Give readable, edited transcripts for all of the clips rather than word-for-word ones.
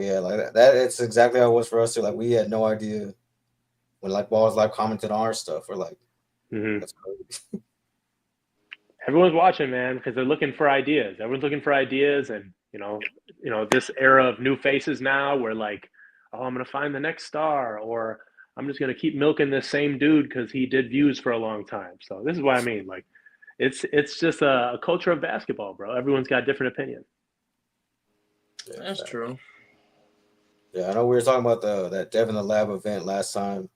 Yeah, like that. It's exactly how it was for us too. Like we had no idea when like Balls Live commented on our stuff. We're like, Hmm. that's crazy. Everyone's watching, man, because they're looking for ideas. Everyone's looking for ideas, and this era of new faces now, where like, oh, I'm gonna find the next star, or I'm just gonna keep milking this same dude because he did views for a long time. So this is what I mean. Like, it's just a culture of basketball, bro. Everyone's got different opinions. Yeah, That's fact. true. Yeah, I know we were talking about that Dev in the Lab event last time.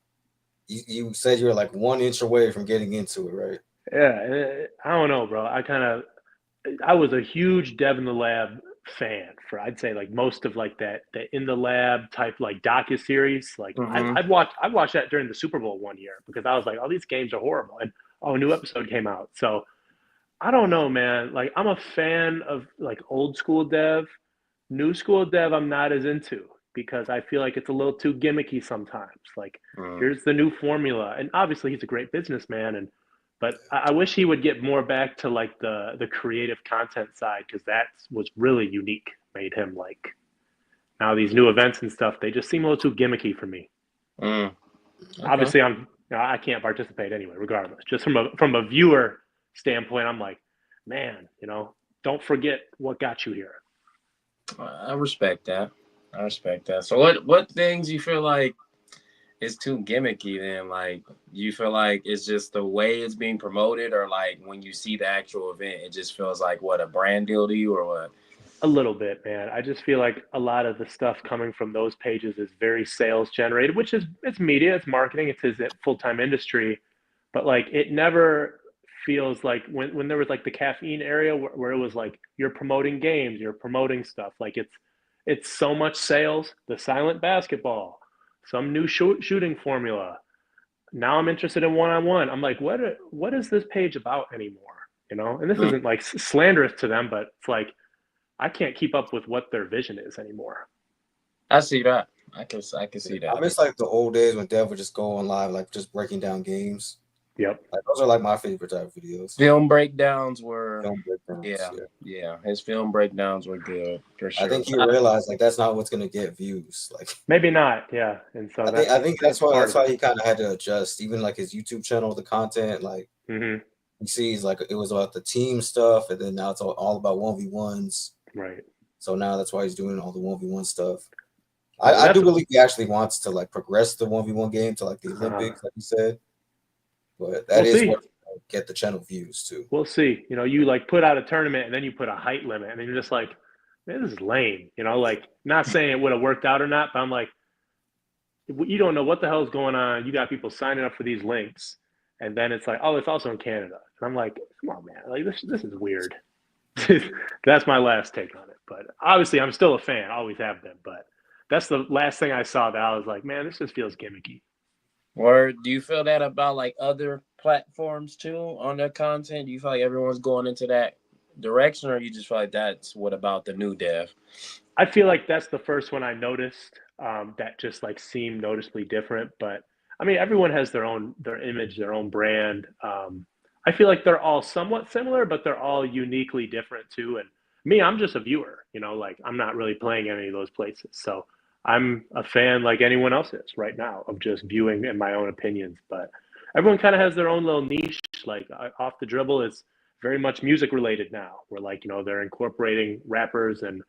You said you were like 1 inch away from getting into it, right? Yeah, I don't know, bro. I was a huge Dev in the Lab fan for I'd say like most of like that the in the lab type like docu series. Like Hmm. I've watched that during the Super Bowl one year because I was like, oh, these games are horrible, and oh, a new episode came out. So I don't know, man. Like I'm a fan of like old school Dev. New school Dev, I'm not as into because I feel like it's a little too gimmicky sometimes. Like, Mm. here's the new formula, and obviously he's a great businessman, and but I wish he would get more back to like the creative content side because that was really unique. Made him like now these new events and stuff. They just seem a little too gimmicky for me. Mm. Okay. Obviously, I can't participate anyway, regardless. Just from a viewer standpoint, I'm like, man, don't forget what got you here. I respect that. I respect that. So what things you feel like is too gimmicky then? Like you feel like it's just the way it's being promoted, or like when you see the actual event, it just feels like what a brand deal to you, or what? A little bit, man. I just feel like a lot of the stuff coming from those pages is very sales generated, which is it's media, it's marketing, it's his full-time industry. But like it never feels like when there was like the caffeine area where it was like you're promoting games, you're promoting stuff. Like it's so much sales, the silent basketball, some new shooting formula. Now I'm interested in one-on-one. I'm like, what is this page about anymore? And this Mm. isn't like slanderous to them, but it's like I can't keep up with what their vision is anymore. I see that. I can see I that. miss like the old days when Dev would just go on live, like just breaking down games. Yep. Like those are like my favorite type of videos. Film breakdowns were, Film breakdowns. yeah, Yeah. yeah. His film breakdowns were good for I sure. think he realized like that's not what's gonna get views. Like Maybe not. Yeah. And so I think that's part that's of why it. he kind of had to adjust, even like his YouTube channel, the content. Like Hmm. he sees like it was about the team stuff, and then now it's all about 1v1s. Right. So now that's why he's doing all the 1v1 stuff. Right. I do believe he actually wants to like progress the 1v1 game to like the Uh, Olympics, like you said. But we'll that is see. what get the channel views too. We'll see. You like put out a tournament and then you put a height limit and then you're just like, man, this is lame. Like not saying it would have worked out or not, but I'm like, you don't know what the hell is going on. You got people signing up for these links, and then it's like, oh, it's also in Canada. And I'm like, come on, man, like this is weird. That's my last take on it. But obviously, I'm still a fan. Always have been. But that's the last thing I saw that I was like, man, this just feels gimmicky. Or do you feel that about like other platforms too on their content? Do you feel like everyone's going into that direction, or you just feel like that's what about the new dev? I feel like that's the first one I noticed that just like seemed noticeably different. But I mean, everyone has their image, their own brand. I feel like they're all somewhat similar, but they're all uniquely different too. And me, I'm just a viewer. Like I'm not really playing any of those places, so I'm a fan like anyone else is right now of just viewing and my own opinions. But everyone kind of has their own little niche. Like off the dribble is very much music related now. Where like they're incorporating rappers and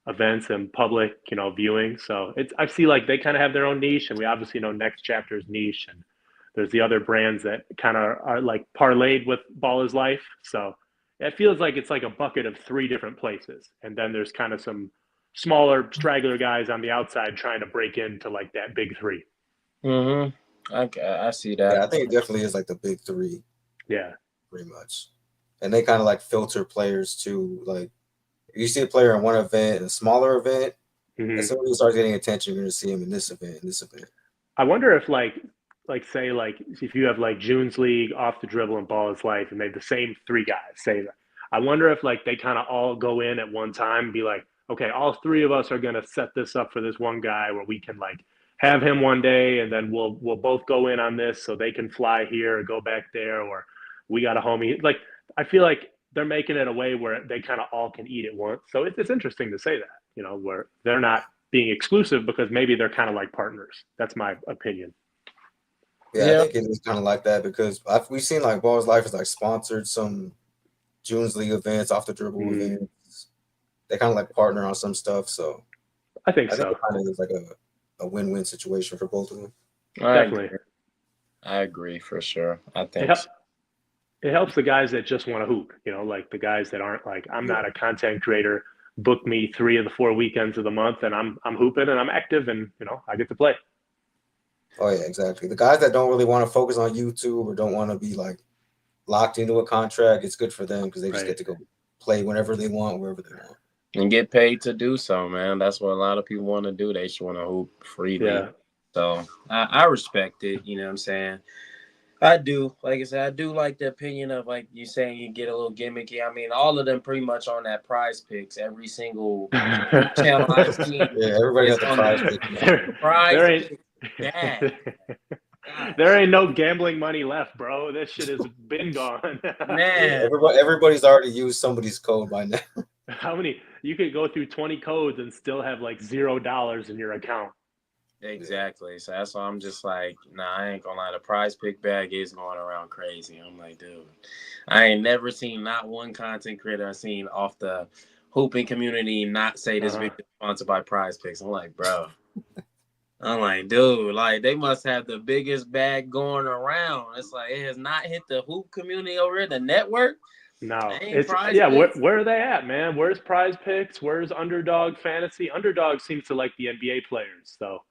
events and public, viewing. So it's I see like they kind of have their own niche, and we obviously know Next Chapter's niche, and there's the other brands that kind of are like parlayed with Ball is Life. So it feels like it's like a bucket of three different places, and then there's kind of some smaller straggler guys on the outside trying to break into like that big three. Mm-hmm. I see that. Yeah, I think it definitely is like the big three, Yeah. pretty much. And they kind of like filter players too. Like if you see a player in one event, in a smaller event, as Hmm. soon as he starts getting attention, you're gonna see him in this event, in this event. I wonder if like say like if you have like June's League, Off the Dribble, and Ball is Life, and they the same three guys. Say that. I wonder if like they kind of all go in at one time, and be like, okay, all three of us are gonna set this up for this one guy where we can like have him one day, and then we'll both go in on this so they can fly here or go back there, or we got a homie. Like I feel like they're making it a way where they kind of all can eat at once. So it's interesting to say that, where they're not being exclusive because maybe they're kind of like partners. That's my opinion. Yeah, I think it is kind of like that because we've seen like Ball's Life has like sponsored some June's League events, off the dribble events. They kind of like partner on some stuff, so I think it kind of is like a win-win situation for both of them. Definitely, I agree for sure. I think it helps the guys that just want to hoop. You know, like the guys that aren't like, I'm not a content creator. Book me 3 of the 4 weekends of the month, and I'm hooping and I'm active, and you know I get to play. Oh yeah, exactly. The guys that don't really want to focus on YouTube or don't want to be like locked into a contract, it's good for them because they just get to go play whenever they want, wherever they want, and get paid to do so, man. That's what a lot of people want to do. They just want to hoop freely. Yeah. So I respect it. You know what I'm saying? I do. Like I said, I do like the opinion of like you saying you get a little gimmicky. I mean, all of them pretty much on that Prize Picks. Every single channel I've seen. Yeah, everybody got the Prize Picks. Prize Picks. Bad. There ain't no gambling money left, bro. This shit has been gone. Man, everybody's already used somebody's code by now. How many? You could go through 20 codes and still have like $0 in your account. Exactly. So that's why I'm just like, nah, I ain't gonna lie. The Prize Pick bag is going around crazy. I'm like, dude, I ain't never seen not one content creator I've seen off the hooping community not say this video is sponsored by Prize Picks. I'm like, bro. I'm like, dude, like they must have the biggest bag going around. It's like it has not hit the hoop community over here, the network. No, where are they at, man? Where's Prize Picks? Where's Underdog Fantasy? Underdog seems to like the NBA players, so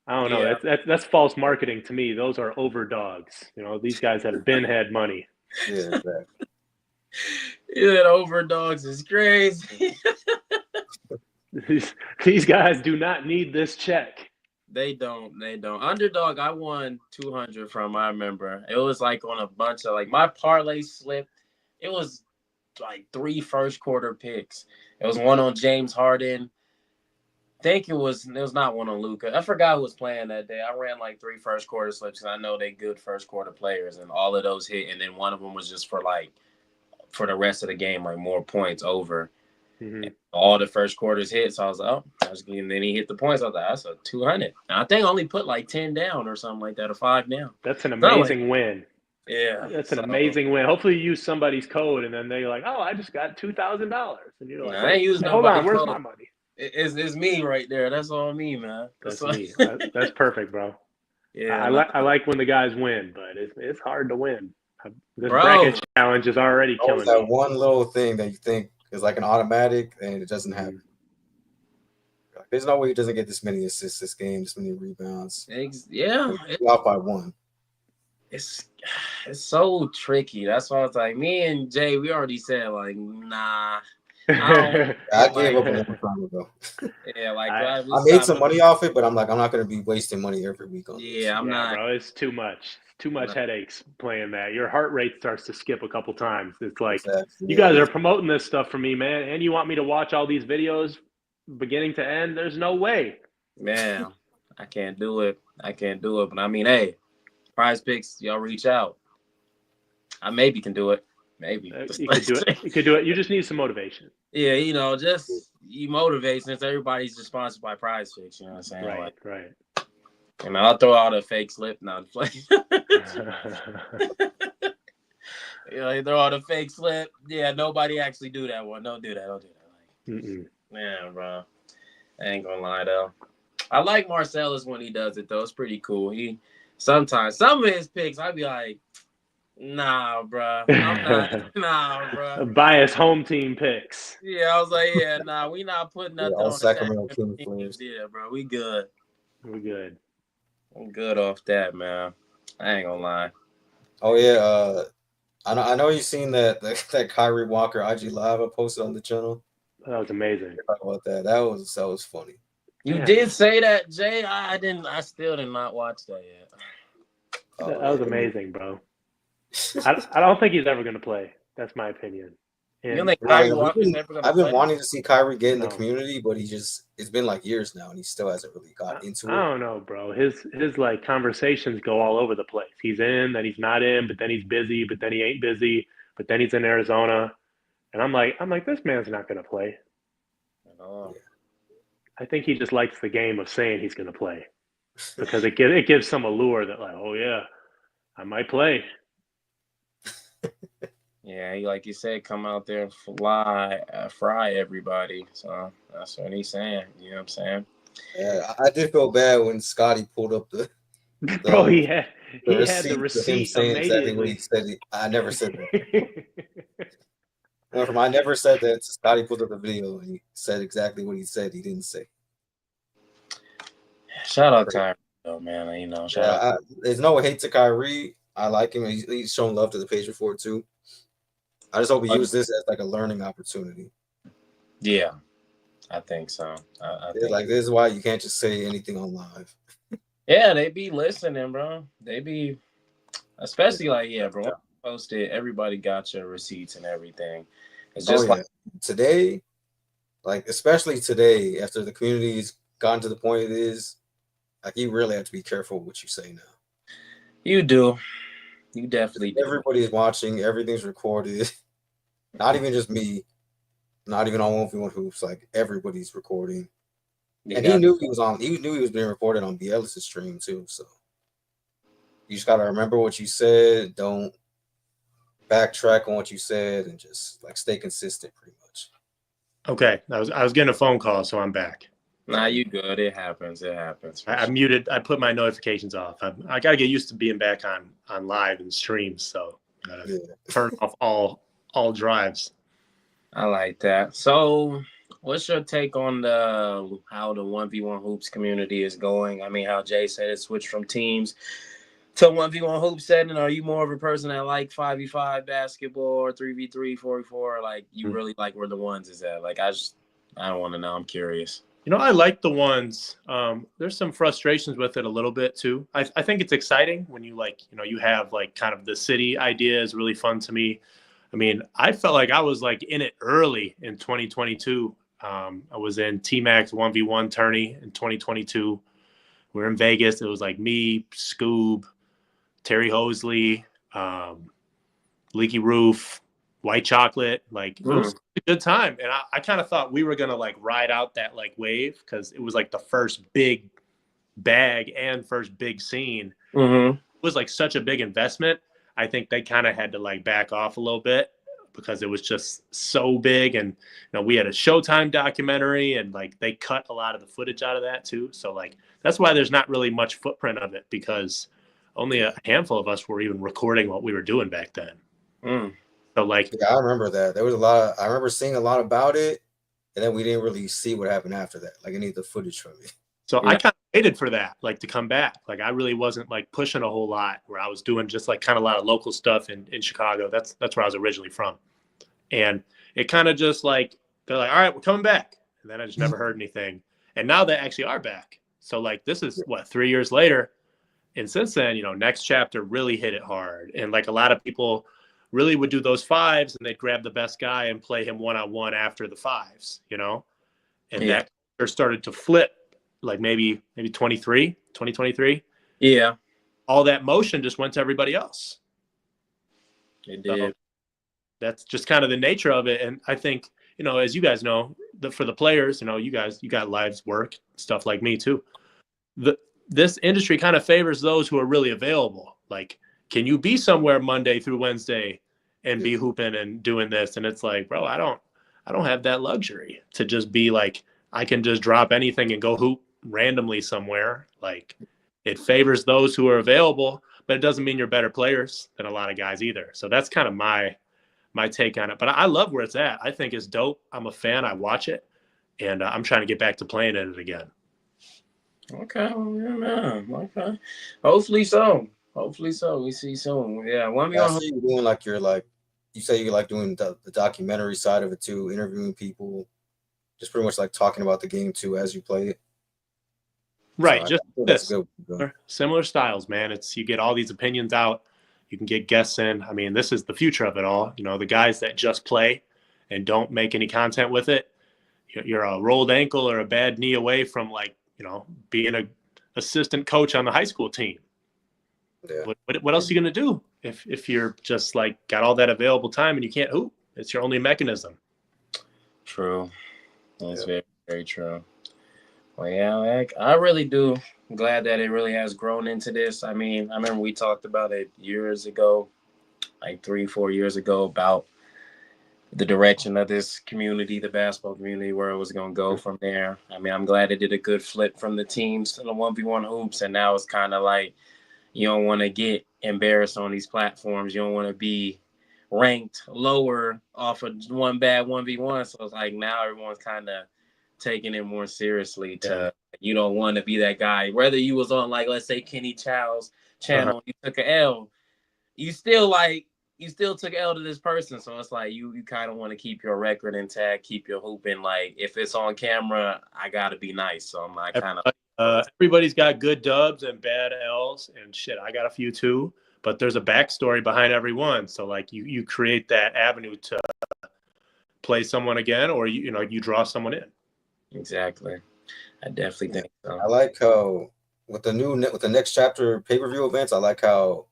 I don't know. That's false marketing to me. Those are overdogs. You know, these guys have been had money. Yeah, exactly. Yeah, overdogs is crazy. These guys do not need this check. They don't. Underdog, I won 200 from. I remember it was like on a bunch of like my parlay slip. It was like 3 first quarter picks. It was one on James Harden. I think it was not one on Luka. I forgot who was playing that day. I ran like 3 first quarter slips because I know they good first quarter players, and all of those hit. And then one of them was just for the rest of the game, like more points over. Mm-hmm. All the first quarters hit, so I was like, oh, and then he hit the points. I was like, that's a 200. And I think I only put like 10 down or something like that, or 5 down. That's an amazing win. Yeah, that's an amazing win. Hopefully, you use somebody's code, and then they're like, "Oh, I just got $2,000," and you're like, "I ain't using hold on, where's my money?" It's me right there. That's all me, man. That's me. That's perfect, bro. Yeah, I like when the guys win, but it's hard to win. This bracket challenge is already killing that me. One little thing that you think is like an automatic, and it doesn't happen. There's no way he doesn't get this many assists this game, this many rebounds. Yeah, off by 1. It's so tricky. That's why I was like, me and Jay, we already said like, nah. I gave up a long time ago. Yeah, like I made some money off it, but I'm like, I'm not gonna be wasting money every week on this. I'm not, bro. It's too much. Too much headaches playing that. Your heart rate starts to skip a couple times. It's like you guys are promoting this stuff for me, man, and you want me to watch all these videos beginning to end? There's no way. Man, I can't do it. But I mean, hey, Prize Picks, y'all reach out. I maybe can do it. Maybe you could do it. You could do it. You just need some motivation. Yeah, just you motivate since everybody's just sponsored by Prize Picks. You know what I'm saying? Right. And I'll throw out a fake slip now. You throw out a fake slip. Yeah, nobody actually do that one. Don't do that. Like, man, bro. I ain't gonna lie though. I like Marcellus when he does it though. It's pretty cool. Sometimes some of his picks, I'd be like, nah, bro. I'm not. Nah, bro. Bias home team picks. Yeah, I was like, nah, we not putting nothing on Sacramento Kings players. Yeah, bro, we good. We good. I'm good off that, man. I ain't gonna lie. Oh yeah, I know you've seen that Kyrie Walker IG live I posted on the channel. That was amazing. Talk about that. That was funny. You did say that, Jay. I still did not watch that yet. That was amazing, bro. I don't think he's ever gonna play. That's my opinion. You don't think Kyrie Walker's never gonna play? I've been wanting to see Kyrie get in the community, but it's been like years now, and he still hasn't really got into it. I don't know, bro. His like conversations go all over the place. He's in, then he's not in, but then he's busy, but then he ain't busy, but then he's in Arizona, and I'm like, this man's not gonna play. I think he just likes the game of saying he's going to play because it gives some allure that like, oh yeah, I might play. Yeah, like you said, come out there and fry everybody. So that's what he's saying. You know what I'm saying? Yeah, I did feel bad when Scotty pulled up the Bro, he had the receipt of him receipt saying exactly what he said. I never said that. I never said that. Scotty pulled up the video and he said exactly what he said. He didn't say. Shout out Kyrie, though, man. You know, shout out. There's no hate to Kyrie. I like him. He's shown love to the page before too. I just hope he uses this as like a learning opportunity. Yeah, I think so. I think like this is why you can't just say anything on live. Yeah, they be listening, bro. They be, especially like, yeah, bro. Posted, everybody got your receipts and everything. It's just like today, like especially today, after the community's gotten to the point it is, like you really have to be careful what you say now. You do. You definitely do. Everybody's watching. Everything's recorded. Not even just me. Not even on 1v1 Hoops. Like everybody's recording. And he knew he was on. He knew he was being recorded on Bielsa's stream too. So you just gotta remember what you said. Don't backtrack on what you said, and just like stay consistent, pretty much. Okay, I was getting a phone call, so I'm back. Nah, you good. It happens. It happens. I muted. I put my notifications off. I gotta get used to being back on live and streams. So turn off all drives. I like that. So, what's your take on how the 1v1 hoops community is going? I mean, how Jay said it switched from teams to 1v1 hoop setting. Are you more of a person that like 5v5 basketball or 3v3, 4v4? Like, you really like where the ones is at? Like, I don't want to know. I'm curious. You know, I like the ones. There's some frustrations with it a little bit too. I think it's exciting when you you have like kind of the city idea is really fun to me. I mean, I felt like I was like in it early in 2022. I was in T-Max 1v1 tourney in 2022. We were in Vegas. It was like me, Scoob, Terry Hosley, Leaky Roof, White Chocolate. Like it was a good time. And I kind of thought we were going to like ride out that like wave because it was like the first big bag and first big scene. It was like such a big investment. I think they kind of had to like back off a little bit because it was just so big. And, we had a Showtime documentary and like they cut a lot of the footage out of that too. So like, that's why there's not really much footprint of it because only a handful of us were even recording what we were doing back then. So like, I remember that there was I remember seeing a lot about it and then we didn't really see what happened after that. Like any of the footage from it. So I kind of waited for that, like to come back. Like I really wasn't like pushing a whole lot where I was doing just like kind of a lot of local stuff in Chicago. That's where I was originally from. And it kind of just like, they're like, all right, we're coming back. And then I just never heard anything. And now they actually are back. So like, this is 3 years later. And since then, Next Chapter really hit it hard. And like a lot of people really would do those fives and they'd grab the best guy and play him one-on-one after the fives, and that started to flip. Like maybe 2023. Yeah. All that motion just went to everybody else. It did. So that's just kind of the nature of it. And I think, as you guys know, for the players, you got lives, work, stuff like me too. This industry kind of favors those who are really available. Like, can you be somewhere Monday through Wednesday and be hooping and doing this? And it's like, bro, I don't have that luxury to just be like, I can just drop anything and go hoop randomly somewhere. Like it favors those who are available, but it doesn't mean you're better players than a lot of guys either. So that's kind of my take on it. But I love where it's at. I think it's dope. I'm a fan. I watch it, and I'm trying to get back to playing at it again. Okay, yeah, man. Okay, hopefully so. We see soon. Yeah, I see you doing like you say you like doing the documentary side of it too, interviewing people. Just pretty much like talking about the game too as you play it. Right. So just similar styles, man. You get all these opinions out. You can get guests in. I mean, this is the future of it all. The guys that just play and don't make any content with it, you're a rolled ankle or a bad knee away from like, being a assistant coach on the high school team. Yeah. What else are you going to do if you're just like got all that available time and you can't hoop? It's your only mechanism. True. That's very, very true. Well, yeah, I really do. I'm glad that it really has grown into this. I mean, I remember we talked about it years ago, like 3-4 years ago, about the direction of this community, the basketball community, where it was going to go from there. I mean, I'm glad it did a good flip from the teams to the 1v1 hoops, and now it's kind of like you don't want to get embarrassed on these platforms. You don't want to be ranked lower off of one bad 1v1. So it's like now everyone's kind of taking it more seriously to you don't want to be that guy. Whether you was on, like, let's say Kenny Chow's channel, you took an L, you still took L to this person. So it's like you kind of want to keep your record intact, keep your hooping. Like, if it's on camera, I gotta be nice. So I'm like kind of everybody's got good dubs and bad L's, and shit, I got a few too. But there's a backstory behind every one. So like you create that avenue to play someone again, or you draw someone in. Exactly. I definitely think so. I like how with the next chapter pay-per-view events, I like how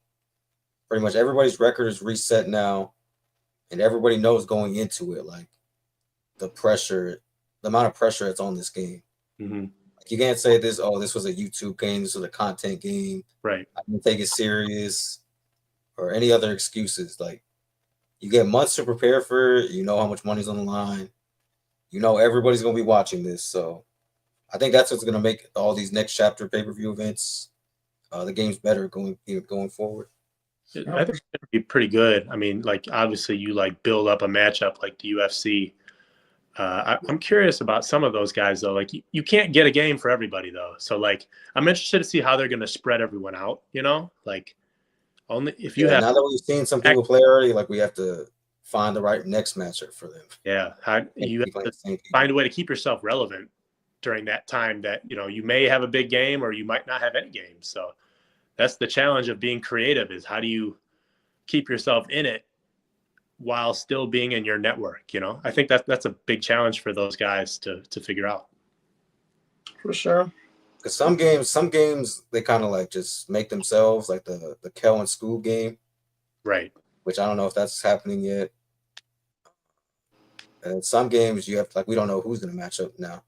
pretty much everybody's record is reset now, and everybody knows going into it, like the amount of pressure that's on this game. Mm-hmm. Like, you can't say this was a YouTube game, this was a content game. Right. I didn't take it serious or any other excuses. Like, you get months to prepare for it. You know how much money's on the line. You know everybody's going to be watching this. So I think that's what's going to make all these next chapter pay-per-view events, the game's better going forward. I think it's going to be pretty good. I mean, like, obviously you like build up a matchup like the UFC. I'm curious about some of those guys though. Like you can't get a game for everybody though. So like I'm interested to see how they're going to spread everyone out, like only if you have. Now that we've seen some people play already, like we have to find the right next matchup for them. Yeah. You have to find a way to keep yourself relevant during that time that, you may have a big game or you might not have any games. So that's the challenge of being creative, is how do you keep yourself in it while still being in your network? I think that's a big challenge for those guys to figure out. For sure. Because some games they kind of like just make themselves, like the Kel and School game. Right. Which I don't know if that's happening yet. And some games you have we don't know who's going to match up now.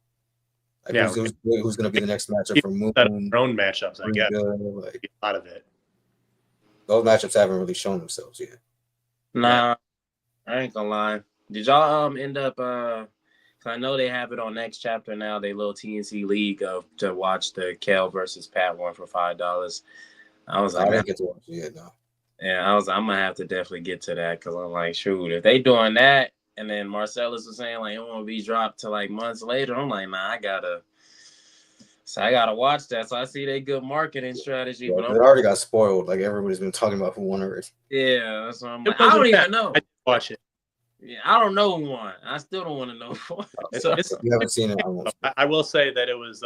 Like who's going to be the next matchup for Moon? Their own matchups, I guess. Like, a lot of it. Those matchups haven't really shown themselves yet. Nah, I ain't gonna lie. Did y'all end up? Cause I know they have it on Next Chapter now. They little TNC league to watch the Kel versus Pat one for $5. I was like, I didn't get to watch it yet. No. Yeah, I'm gonna have to definitely get to that, because I'm like, shoot, if they doing that, and then Marcellus was saying like it won't be dropped till like months later, I'm like, nah, I gotta watch that. So I see they good marketing strategy. Yeah, but it already got spoiled. Like everybody's been talking about who won already. Yeah, that's what I'm like. I don't even know. I watch it. Yeah, I don't know who won. I still don't want to know who won. So, you haven't seen it. I will say that it was,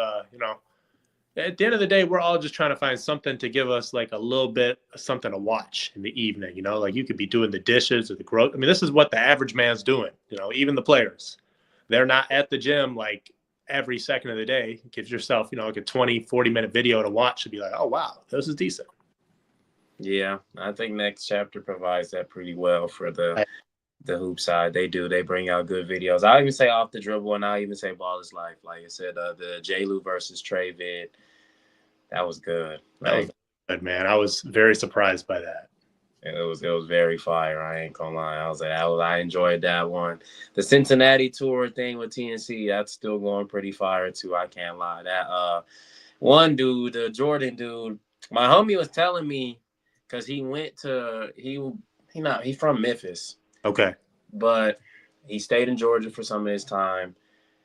at the end of the day, we're all just trying to find something to give us like a little bit of something to watch in the evening. Like you could be doing the dishes or the growth. I mean, this is what the average man's doing. Even the players, they're not at the gym like every second of the day. Give yourself, like a 20-40 minute video to watch to be like, oh wow, this is decent. Yeah, I think Next Chapter provides that pretty well for the hoop side. They do. They bring out good videos. I'll even say Off the Dribble, and I'll even say Ball is Life. Like I said, the J-Lou versus Trey vid, that was good. That was good, man. I was very surprised by that. It was very fire. I ain't gonna lie. I enjoyed that one. The Cincinnati tour thing with TNC, that's still going pretty fire too. I can't lie. That one dude, the Jordan dude, my homie was telling me, because he went to he's from Memphis. Okay. But he stayed in Georgia for some of his time,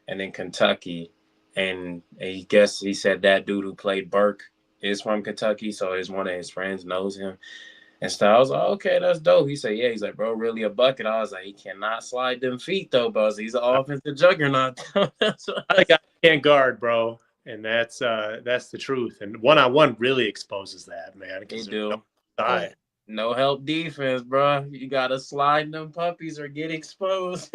and then Kentucky. And he said that dude who played Burke is from Kentucky, so one of his friends knows him. And so I was like, okay, that's dope. He said, yeah. He's like, bro, really a bucket. I was like, he cannot slide them feet, though, buzz. He's an offensive juggernaut. I can't guard, bro. And that's the truth. And one-on-one really exposes that, man. They do. No help defense, bro. You got to slide them puppies or get exposed.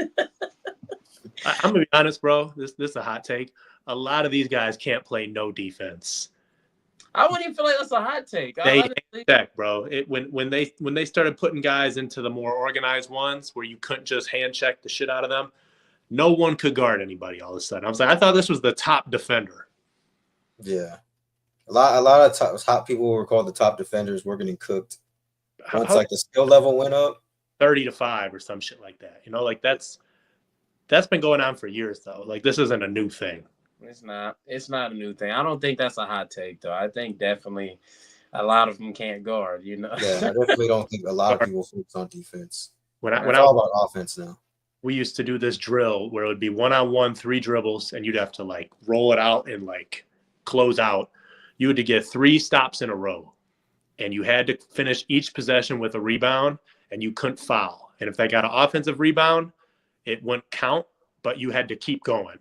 I'm going to be honest, bro. This is a hot take. A lot of these guys can't play no defense. I wouldn't even feel like that's a hot take. They check, bro. When they started putting guys into the more organized ones where you couldn't just hand check the shit out of them, no one could guard anybody all of a sudden. I was like, I thought this was the top defender. Yeah. A lot of top people who were called the top defenders were getting cooked. Once like the skill level went up. 30-5 or some shit like that. You know, like that's been going on for years though. Like this isn't a new thing. It's not a new thing. I don't think that's a hot take though. I think definitely a lot of them can't guard, you know. Yeah, I definitely don't think a lot of people focus on defense. When it's all about offense now. We used to do this drill where it would be 1-on-1, 3 dribbles, and you'd have to like roll it out and like close out. You had to get 3 stops in a row, and you had to finish each possession with a rebound, and you couldn't foul. And if they got an offensive rebound, it wouldn't count, but you had to keep going.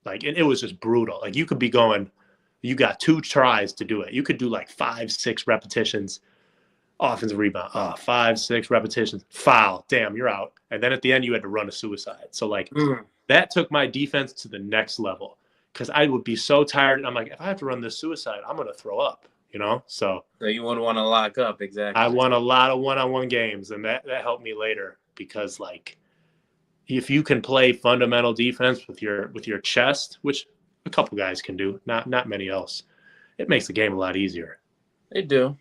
Like, and it was just brutal. Like you could be going, you got 2 tries to do it. You could do like 5-6 repetitions, offensive rebound, 5-6 repetitions, foul, damn, you're out. And then at the end, you had to run a suicide. So like that took my defense to the next level because I would be so tired. I'm like, if I have to run this suicide, I'm going to throw up, you know? So you wouldn't want to lock up, exactly. I won a lot of 1-on-1 games, and that helped me later because like if you can play fundamental defense with your chest, which a couple guys can do, not many else, it makes the game a lot easier. It do.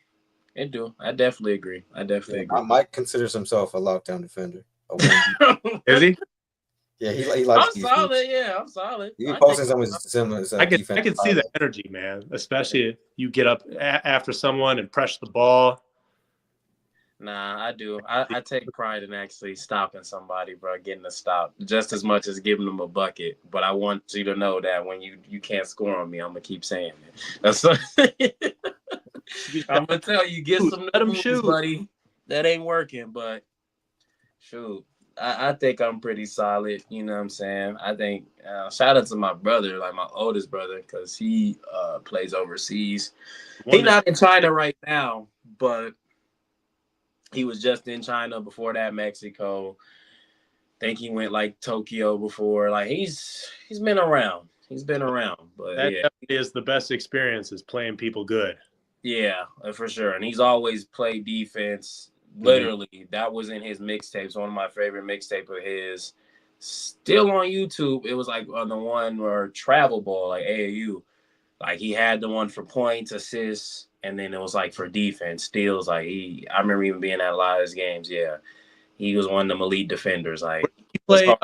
I definitely agree. Agree. Mike considers himself a lockdown defender. Is he? Yeah, he likes I'm solid. Yeah, I'm solid. You posting some similar. I can see the energy, man. Especially if you get up after someone and press the ball. Nah, I do. I take pride in actually stopping somebody, bro, getting a stop, just as much as giving them a bucket. But I want you to know that when you can't score on me, I'm gonna keep saying it. That's I'm gonna tell you, get some let them shoot, buddy. That ain't working, but shoot, I think I'm pretty solid. You know what I'm saying? I think shout out to my brother, like my oldest brother, because he plays overseas. He's not in China right now, but he was just in China before that, Mexico. Think he went like Tokyo before. Like he's been around. He's been around, but that definitely is the best experience is playing people good. Yeah, for sure. And he's always played defense. Literally, that was in his mixtapes. One of my favorite mixtape of his. Still on YouTube. It was like on the one where Travel Ball, like AAU. Like he had the one for points, assists, and then it was like for defense, steals. Like I remember even being at a lot of his games. Yeah, he was one of them elite defenders. Like he played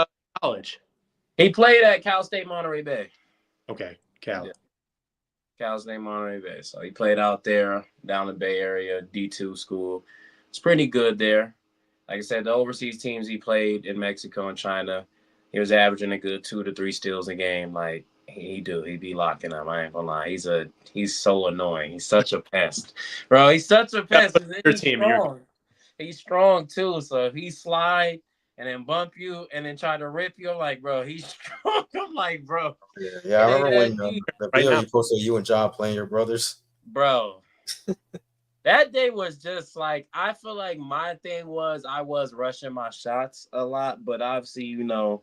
college. He played at Cal State Monterey Bay. Okay, Cal. Yeah. Cal State Monterey Bay. So he played out there down the Bay Area, D2 school. It's pretty good there. Like I said, the overseas teams he played in Mexico and China, he was averaging a good 2 to 3 steals a game. Like he'd be locking up. I ain't gonna lie. He's so annoying. He's such a pest, bro. He's such a pest. He's strong too. So if he slide and then bump you and then try to rip you, I'm like, bro, he's strong. I'm like, bro. Yeah. I remember when the video you posted you and John playing your brothers, bro. That day was just like, I feel like my thing was I was rushing my shots a lot, but obviously, you know,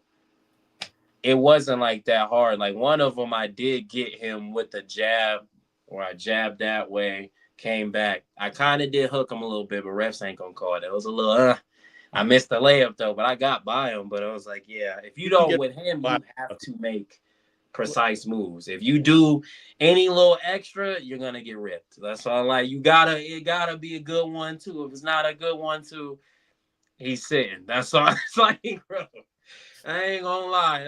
it wasn't like that hard. Like one of them, I did get him with the jab, or I jabbed that way, came back. I kind of did hook him a little bit, but refs ain't gonna call it. It was a little, I missed the layup though, but I got by him. But I was like, yeah, if you don't with him, you have to make precise moves. If you do any little extra, you're gonna get ripped. That's all. Like it gotta be a good one too. If it's not a good one too, he's sitting. That's all. It's like, bro, I ain't gonna lie.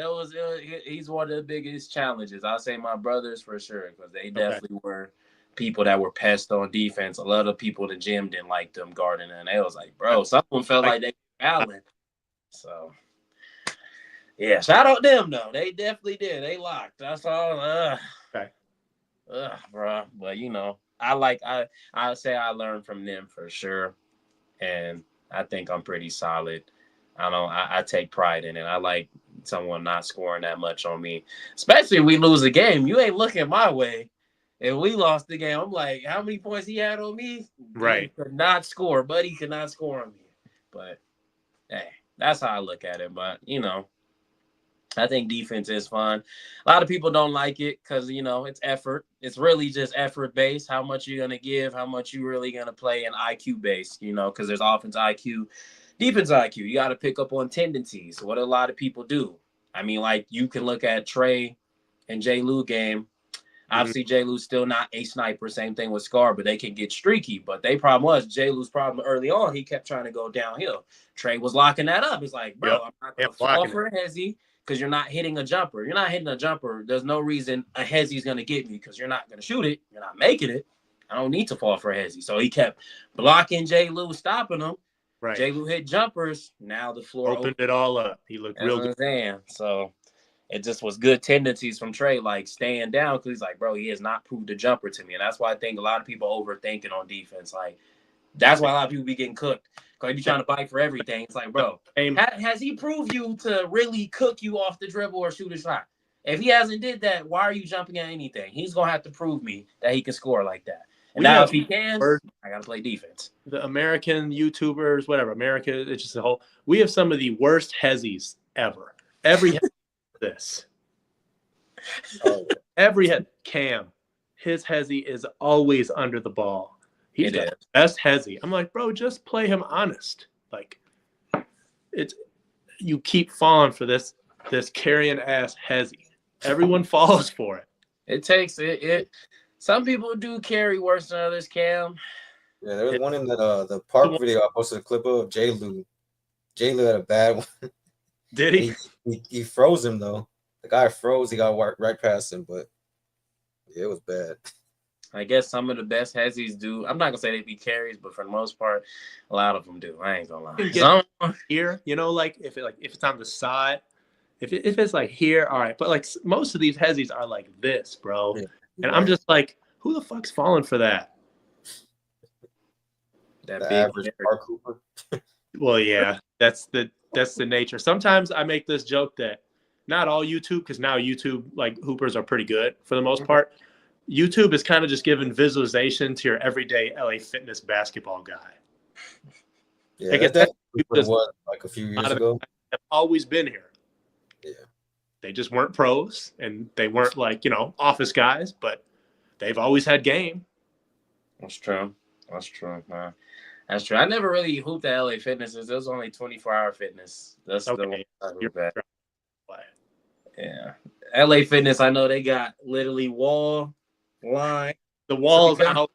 He's one of the biggest challenges. I'll say my brothers for sure, because they definitely were people that were pests on defense. A lot of people in the gym didn't like them guarding, and they was like, bro, someone felt like they were fouling. So yeah, shout out them though. They definitely did. They locked. That's all. Bro. But you know, I say I learned from them for sure, and I think I'm pretty solid. I take pride in it. I like someone not scoring that much on me, especially if we lose a game. You ain't looking my way. If we lost the game, I'm like, how many points he had on me? Right. He could not score, but he could not score on me. But hey, that's how I look at it. But you know, I think defense is fun. A lot of people don't like it because, you know, it's effort. It's really just effort-based, how much you're going to give, how much you're really going to play, and IQ-based, you know, because there's offense IQ, defense IQ. You got to pick up on tendencies, what a lot of people do. I mean, like, you can look at Trey and J. Lou game. Obviously, J. Lou's still not a sniper. Same thing with Scar, but they can get streaky. But they problem was J. Lou's problem early on. He kept trying to go downhill. Trey was locking that up. It's like, bro, I'm not going to fall for a hezzy because you're not hitting a jumper. You're not hitting a jumper. There's no reason a hezzy's going to get me because you're not going to shoot it. You're not making it. I don't need to fall for a hezzy. So he kept blocking J. Lou, stopping him. Right. J. Lou hit jumpers. Now the floor opened it all up. He looked real good. So it just was good tendencies from Trey, like staying down because he's like, bro, he has not proved a jumper to me. And that's why I think a lot of people overthinking on defense. Like, that's why a lot of people be getting cooked because they be trying to fight for everything. It's like, bro, has he proved you to really cook you off the dribble or shoot a shot? If he hasn't did that, why are you jumping at anything? He's going to have to prove me that he can score like that. And now if he can, I got to play defense. The American YouTubers, whatever, America, it's just a whole – we have some of the worst hezzies ever. Every this. Every head Cam, his hezzy is always under the ball. He's the best hezzy. I'm like, bro, just play him honest. Like, it's you keep falling for this carrying ass hezzy. Everyone falls for it. It takes it. Some people do carry worse than others, Cam. Yeah, there was one in the park video I posted a clip of J. Lou. J. Lou had a bad one. Did he? He froze him though. The guy froze. He got right past him, but yeah, it was bad. I guess some of the best hezzies do. I'm not gonna say they be carries, but for the most part, a lot of them do. I ain't gonna lie. Here, you know, like if it's on the side, if it's like here, all right. But like most of these hezzies are like this, bro. Yeah, and I'm just like, who the fuck's falling for that? That the big average park hooper. Well, yeah, that's the nature. Sometimes I make this joke that not all YouTube, because now YouTube like hoopers are pretty good for the most part. YouTube is kind of just giving visualization to your everyday LA Fitness basketball guy. Yeah, like that was like a few years ago. Have always been here. Yeah, they just weren't pros and they weren't like, you know, office guys, but they've always had game. That's true. That's true, man. That's true. I never really hooped at LA Fitness. It was only 24-hour fitness. That's the one I hooped at. Yeah. LA Fitness, I know they got literally wall, line. The wall's out.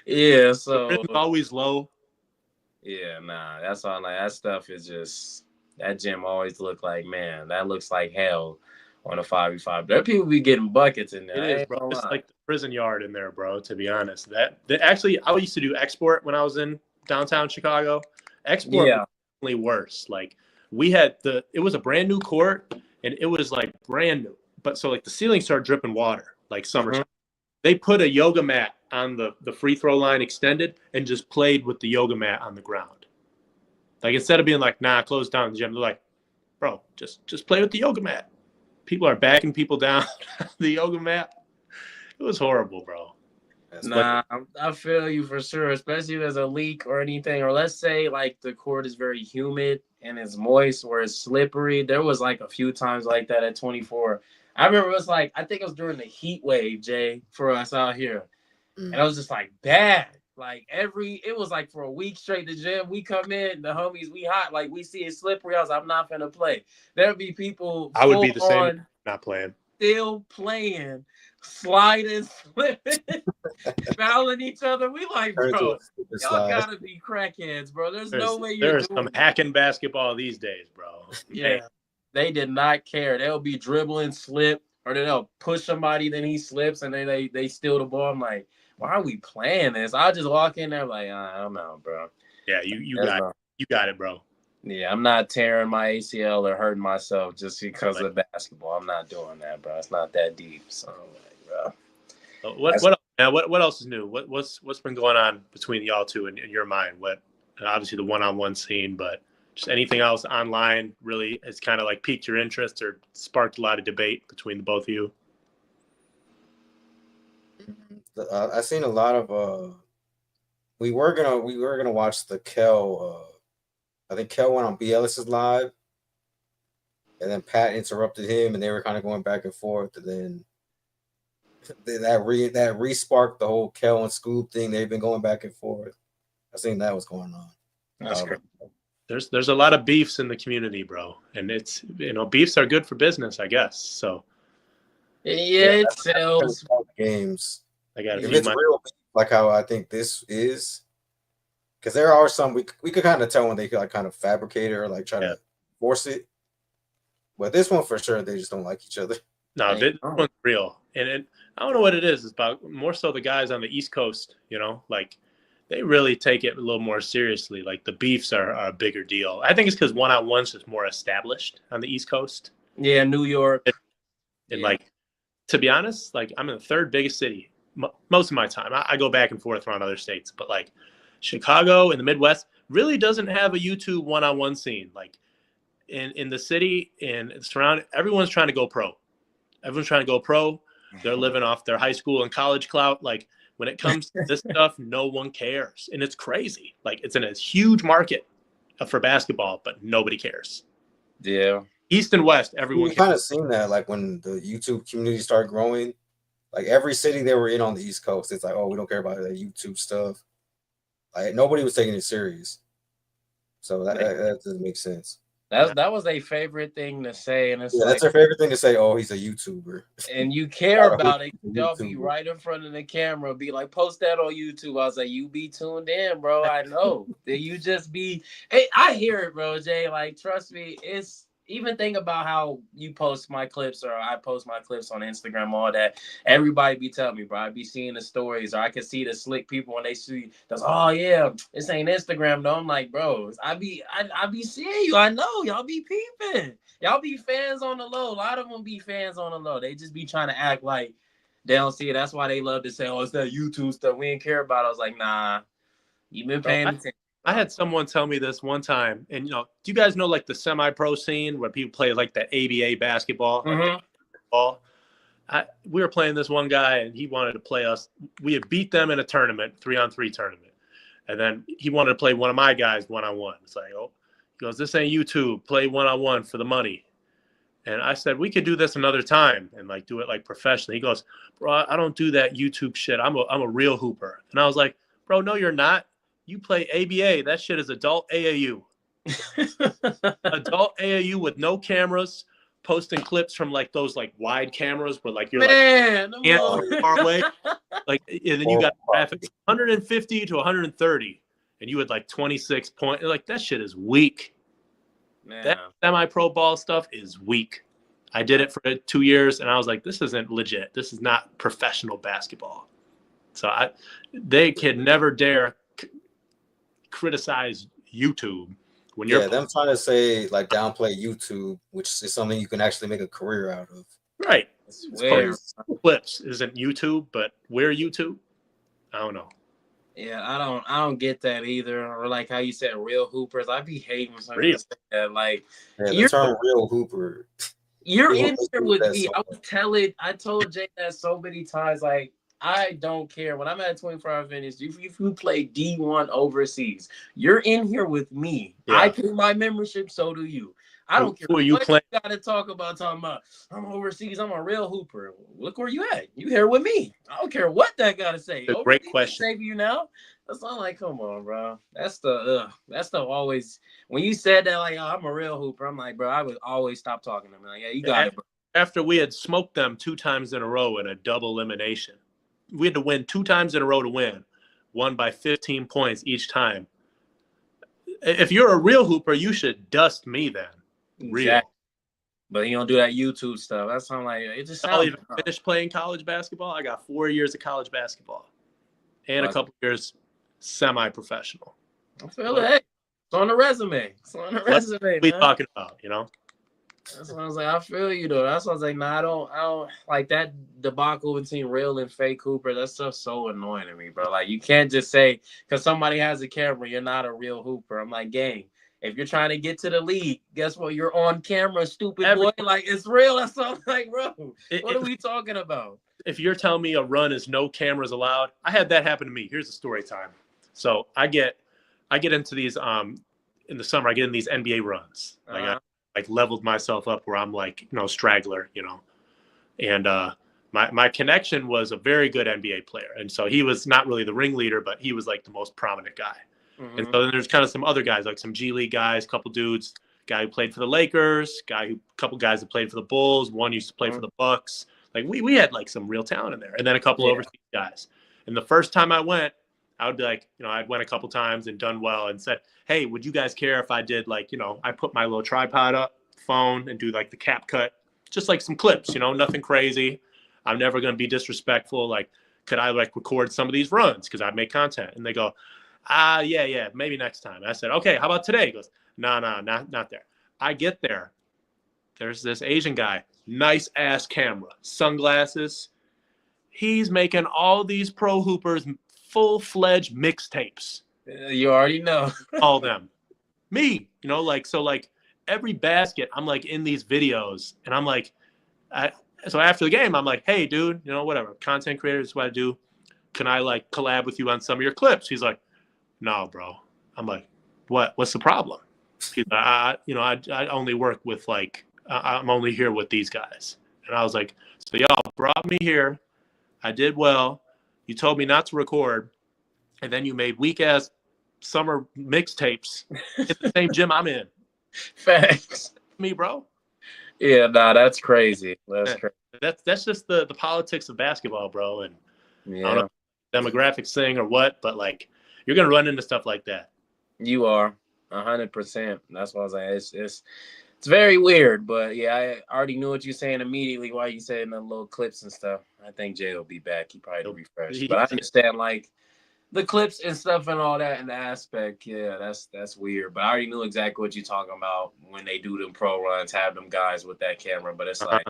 Yeah, so the rim's always low. Yeah, nah. That's all. Like that stuff is just that gym always look like, man, that looks like hell on a 5v5. There people be getting buckets in there. It is, bro. It's like the prison yard in there, bro, to be honest. That actually I used to do export when I was in downtown Chicago. Export was definitely worse. Like we had it was a brand new court and it was like brand new. But so like the ceiling started dripping water like summertime. They put a yoga mat on the free throw line extended and just played with the yoga mat on the ground. Like instead of being like, nah, close down the gym, they're like, bro, just play with the yoga mat. People are backing people down the yoga mat. It was horrible, bro. Nah, I feel you for sure, especially if there's a leak or anything. Or let's say like the court is very humid and it's moist or it's slippery. There was like a few times like that at 24. I remember it was like, I think it was during the heat wave, Jay, for us out here. And it was just like bad. Like it was like for a week straight, the gym, we come in, the homies, we hot, like we see it slippery. I was like, I'm not finna play. There'd be people. I would be the same, not playing. Still playing, sliding, slipping, fouling each other. We like, bro, y'all gotta be crackheads, bro. There's no way you're There's some hacking basketball these days, bro. Yeah. They did not care. They'll be dribbling, slip, or they'll push somebody, then he slips, and then they steal the ball. I'm like, why are we playing this? I'll just walk in there like, I don't know, bro. Yeah, you got it, bro. Yeah, I'm not tearing my ACL or hurting myself just because of basketball. I'm not doing that, bro. It's not that deep. So, like, bro. What else is new? What's been going on between y'all two in your mind? What obviously the one-on-one scene, but just anything else online really has kind of like piqued your interest or sparked a lot of debate between the both of you? I've seen a lot of we were gonna watch the Kel I think Kel went on BLS's live and then Pat interrupted him and they were kind of going back and forth and then that re-sparked the whole Kel and Scoob thing. They've been going back and forth. I seen that was going on. That's great. There's a lot of beefs in the community, bro. And it's, beefs are good for business, I guess. So yeah, it sells. games. I got If it's real, like how I think this is, because there are some we could kind of tell when they like kind of fabricate it or like try to force it. But this one for sure, they just don't like each other. No, this one's real, and I don't know what it is. It's about more so the guys on the East Coast, you know, like they really take it a little more seriously. Like the beefs are a bigger deal. I think it's because one-on-one's just more established on the East Coast. Yeah, New York. And like, to be honest, like I'm in the third biggest city most of my time. I go back and forth around other states, but like Chicago in the Midwest really doesn't have a YouTube one-on-one scene. Like in the city and surrounding, everyone's trying to go pro. Everyone's trying to go pro. They're living off their high school and college clout. Like when it comes to this stuff, no one cares. And it's crazy. Like it's in a huge market for basketball, but nobody cares. Yeah. East and West, everyone We've kind of seen that like when the YouTube community started growing, like every city they were in on the East Coast, it's like, oh, we don't care about that YouTube stuff. Like nobody was taking it serious. So that doesn't make sense. That was a favorite thing to say, and it's that's their favorite thing to say. Oh, he's a YouTuber, and you care about it. They'll be right in front of the camera, be like, "Post that on YouTube." I was like, "You be tuned in, bro. I know that you just be." Hey, I hear it, bro, Jay. Like, trust me, it's even think about how you post my clips or I post my clips on Instagram, all that. Everybody be telling me, bro. I be seeing the stories, or I can see the slick people when they see. That's oh yeah, this ain't Instagram though. I'm like, bro, I be seeing you. I know y'all be peeping. Y'all be fans on the low. A lot of them be fans on the low. They just be trying to act like they don't see it. That's why they love to say, oh, it's that YouTube stuff we didn't care about. I was like, nah, you been paying attention. I had someone tell me this one time, and do you guys know like the semi-pro scene where people play like the ABA basketball? We were playing this one guy, and he wanted to play us. We had beat them in a tournament, 3-on-3 tournament, and then he wanted to play one of my guys one-on-one. It's like, oh, he goes, this ain't YouTube. Play one-on-one for the money. And I said, we could do this another time and like do it like professionally. He goes, bro, I don't do that YouTube shit. I'm a real hooper. And I was like, bro, no, you're not. You play ABA. That shit is adult AAU. Adult AAU with no cameras, posting clips from like those like wide cameras where like you're like far away. Like, and then you got graphics 150 to 130, and you had like 26 points. Like that shit is weak. Man. That semi-pro ball stuff is weak. I did it for 2 years, and I was like, this isn't legit. This is not professional basketball. So they can never dare criticize YouTube when you're them trying to say like downplay YouTube, which is something you can actually make a career out of. Right. Clips isn't YouTube, but we're YouTube. I don't know. Yeah, I don't get that either. Or like how you said real hoopers. I be hating something that like the term real hooper. You're in here with me. I told Jay that so many times, like I don't care. When I'm at 24-hour fitness, if you play D1 overseas, you're in here with me. Yeah. I pay my membership, so do you. I don't care what you got to talk about. Talking about I'm overseas. I'm a real hooper. Look where you at. You here with me. I don't care what that got to say. A great question. Save you now. That's not like, come on, bro. That's the always when you said that, like, oh, I'm a real hooper. I'm like, bro, I would always stop talking to him. Like, yeah, you got it, bro. After we had smoked them 2 times in a row in a double elimination, we had to win 2 times in a row to win, won by 15 points each time. If you're a real hooper, you should dust me then. Real. Exactly. But you don't do that YouTube stuff. That's something like it just sounds. I'll even finish playing college basketball. I got 4 years of college basketball and a couple years semi-professional. I feel it. Hey, it's on the resume. It's on the resume. What are we talking about? That's what I was like. I feel you though. That's what I was like. Nah, I don't like that debacle between real and fake hooper. That stuff's so annoying to me, bro. Like you can't just say because somebody has a camera, you're not a real hooper. I'm like, gang. If you're trying to get to the league, guess what? You're on camera, stupid boy. Like it's real. That's something like, bro. What are we talking about? If you're telling me a run is no cameras allowed, I had that happen to me. Here's the story time. So I get into these in the summer. I get in these NBA runs. Like I like leveled myself up where I'm like straggler, and my connection was a very good NBA player, and so he was not really the ringleader, but he was like the most prominent guy. Mm-hmm. And so then there's kind of some other guys, like some G League guys, couple dudes, guy who played for the Lakers, couple guys that played for the Bulls. One used to play for the Bucks. Like we had like some real talent in there, and then a couple overseas guys. And the first time I went, I would be like, I went a couple times and done well and said, hey, would you guys care if I did like, I put my little tripod up, phone, and do like the cap cut, just like some clips, nothing crazy. I'm never going to be disrespectful. Like, could I like record some of these runs? Because I make content. And they go, yeah, maybe next time. I said, okay, how about today? He goes, no, not there. I get there. There's this Asian guy, nice ass camera, sunglasses. He's making all these pro hoopers full-fledged mixtapes. You already know. All them. Me, like every basket, I'm like in these videos, and I'm like, so after the game, I'm like, hey, dude, whatever, content creators, is what I do. Can I like collab with you on some of your clips? He's like, no, bro. I'm like, what's the problem? He's like, I only work with like, I'm only here with these guys. And I was like, so y'all brought me here. I did well. You told me not to record, and then you made weak-ass summer mixtapes in the same gym I'm in. Facts. Me, bro. Yeah, that's crazy. That's crazy. That's just the politics of basketball, bro. And yeah. I don't know if demographics thing or what, but like you're gonna run into stuff like that. You are 100%. That's what I was like. It's very weird, but yeah, I already knew what you're saying immediately while you said the little clips and stuff. I think Jay will be back. He probably refreshed, but I understand like the clips and stuff and all that and the aspect. Yeah, that's weird. But I already knew exactly what you're talking about when they do them pro runs, have them guys with that camera. But it's like,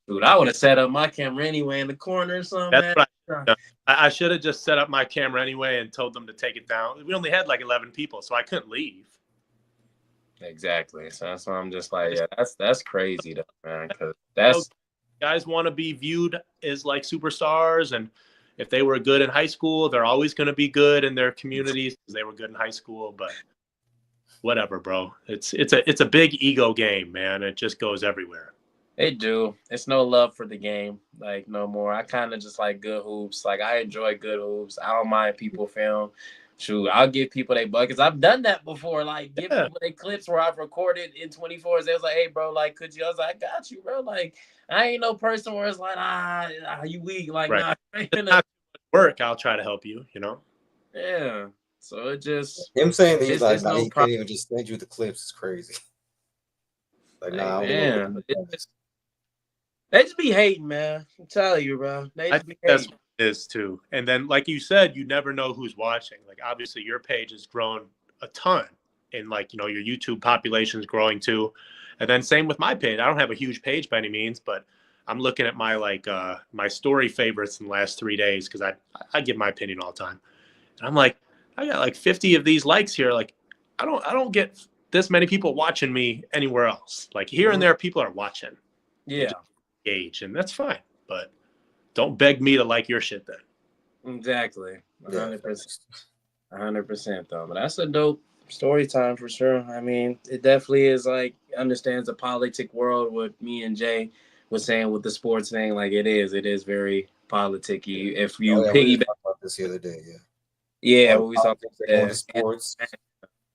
dude, I would have set up my camera anyway in the corner or something. That's what I should have just set up my camera anyway and told them to take it down. We only had like 11 people, so I couldn't leave. Exactly. So that's why I'm just like, yeah, that's crazy, though, man. Because guys want to be viewed as like superstars, and if they were good in high school, they're always going to be good in their communities because they were good in high school. But whatever, bro. It's a big ego game, man. It just goes everywhere. It do. It's no love for the game, like no more. I kind of just like good hoops. Like I enjoy good hoops. I don't mind people film. Shoot, I'll give people their buckets. I've done that before. Like, give people their clips where I've recorded in 24s. They was like, hey, bro, like, could you? I was like, I got you, bro. Like, I ain't no person where it's like, you weak. Like, right. Not work, I'll try to help you, Yeah. So it just. Him saying that he's like, he can't even just send you the clips is crazy. Like, nah, man. They just be hating, man. I'm telling you, bro. They just be hating. Is too. And then like you said, you never know who's watching. Like obviously your page has grown a ton, and like your YouTube population is growing too. And then same with my page. I don't have a huge page by any means, but I'm looking at my like my story favorites in the last 3 days because I give my opinion all the time. And I'm like, I got like 50 of these likes here. Like I don't get this many people watching me anywhere else. Like here and there people are watching. Yeah. Engage, and that's fine. But don't beg me to like your shit then. Exactly. 100%. 100% though. But that's a dope story time for sure. I mean, it definitely is like understands the politic world what me and Jay was saying with the sports thing. Like it is very politicky. If you piggyback we talked about this the other day, yeah, what we talked about sports.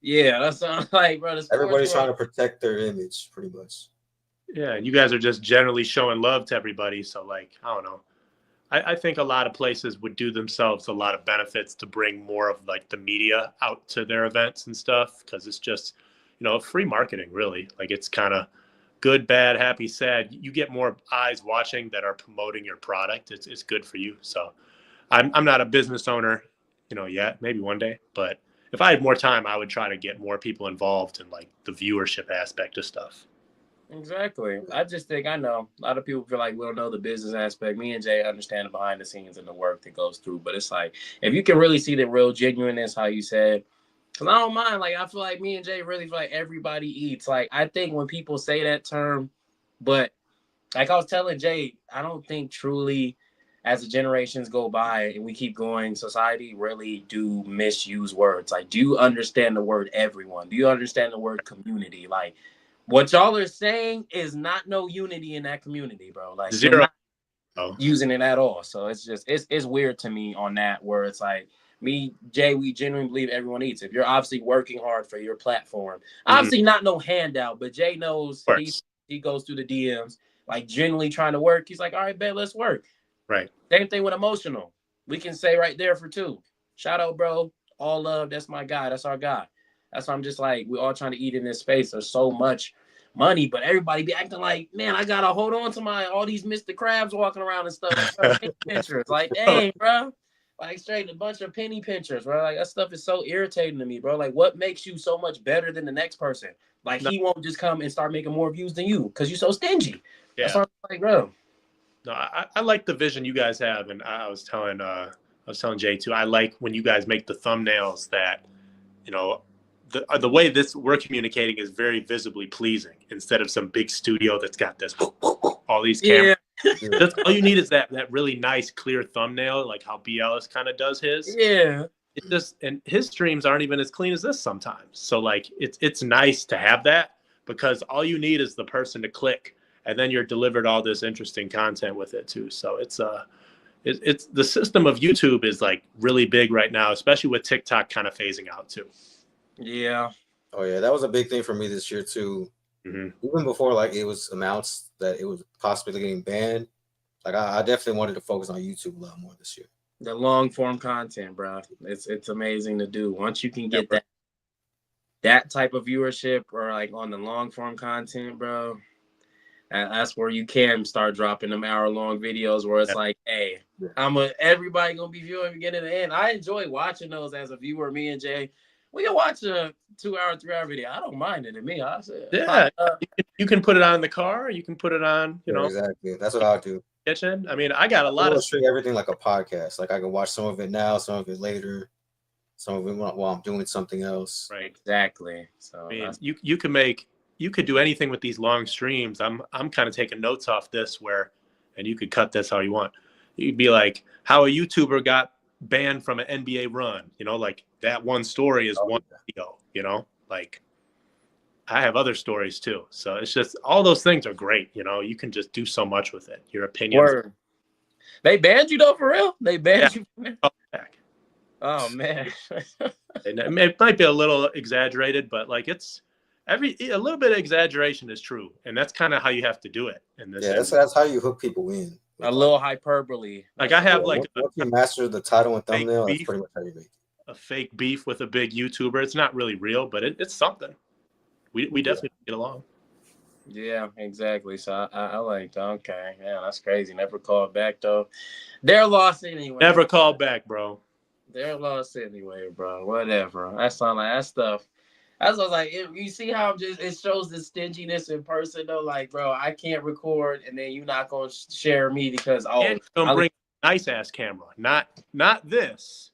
Yeah, that's what I'm like, bro. Everybody's trying to protect their image, pretty much. Yeah, and you guys are just generally showing love to everybody. So like, I don't know. I think a lot of places would do themselves a lot of benefits to bring more of like the media out to their events and stuff because it's just, free marketing really. Like it's kind of good, bad, happy, sad. You get more eyes watching that are promoting your product. It's good for you. So I'm not a business owner, yet, maybe one day. But if I had more time, I would try to get more people involved in like the viewership aspect of stuff. Exactly. I just think I know a lot of people feel like we don't know the business aspect. Me and Jay understand the behind the scenes and the work that goes through. But it's like if you can really see the real genuineness, how you said, because I don't mind. Like I feel like me and Jay really feel like everybody eats. Like I think when people say that term, but like I was telling Jay, I don't think truly as the generations go by and we keep going, society really do misuse words. Like, do you understand the word everyone? Do you understand the word community? Like, what y'all are saying is not no unity in that community, bro. Like zero using it at all. So it's just it's weird to me on that where it's like me, Jay, we genuinely believe everyone eats. If you're obviously working hard for your platform, obviously not no handout, but Jay knows he goes through the DMs. like genuinely trying to work, he's like, all right, bet, let's work. Right. Same thing with emotional. We can say right there for 2. Shout out, bro. All love. That's my guy. That's our guy. That's why I'm just like, we're all trying to eat in this space. There's so much money, but everybody be acting like, man, I gotta hold on to all these Mr. Krabs walking around and stuff. Penny pinchers. Like, dang, bro. Like, straight a bunch of penny pinchers, bro. Like, that stuff is so irritating to me, bro. Like, what makes you so much better than the next person? Like, he won't just come and start making more views than you because you're so stingy. Yeah. That's what I'm like, bro. No, I like the vision you guys have, and I was telling Jay too. I like when you guys make the thumbnails that, you know, the way we're communicating is very visibly pleasing instead of some big studio that's got this all these cameras. Yeah. That's all you need is that really nice clear thumbnail, like how BLS kind of does his. Yeah. It just, and his streams aren't even as clean as this sometimes. So like it's nice to have that because all you need is the person to click, and then you're delivered all this interesting content with it too. So it's the system of YouTube is like really big right now, especially with TikTok kind of phasing out too. Yeah. Oh yeah, that was a big thing for me this year too. Mm-hmm. Even before like it was announced that it was possibly getting banned, like I definitely wanted to focus on YouTube a lot more this year. The long form content, bro, it's amazing to do. Once you can get that type of viewership, or like on the long form content, bro, that's where you can start dropping them hour-long videos where it's like, hey, everybody gonna be viewing beginning to end. I enjoy watching those as a viewer. Me and Jay, we can watch a 2-hour, 3-hour video. I don't mind it. To me, I said, yeah, you can put it on in the car. You can put it on, you know. Exactly. That's what I do. Kitchen. I mean, I got a lot of treat everything like a podcast. Like I can watch some of it now, some of it later, some of it while I'm doing something else. Right. Exactly. So I mean, you could do anything with these long streams. I'm kind of taking notes off this and you could cut this how you want. You'd be like, how a YouTuber got banned from an NBA run. You know, like that one story is one video. You know, like I have other stories too. So it's just all those things are great. You know, you can just do so much with it. Your opinions. Word. They banned you though, for real? They banned you? Oh man. It might be a little exaggerated, but like a little bit of exaggeration is true, and that's kind of how you have to do it in this. Yeah, that's how you hook people in. A little hyperbole. Like I have once you master the title and thumbnail, that's pretty much how you make it. A fake beef with a big YouTuber. It's not really real, but it's something. We definitely get along. Yeah, exactly. So I like, okay, yeah, that's crazy. Never called back though. They're lost anyway. Never called back, bro. They're lost anyway, bro. Whatever. That's not like that stuff. That's what I was like. You see how it shows the stinginess in person though. Like, bro, I can't record, and then you're not gonna share me because and don't bring a nice ass camera, not this.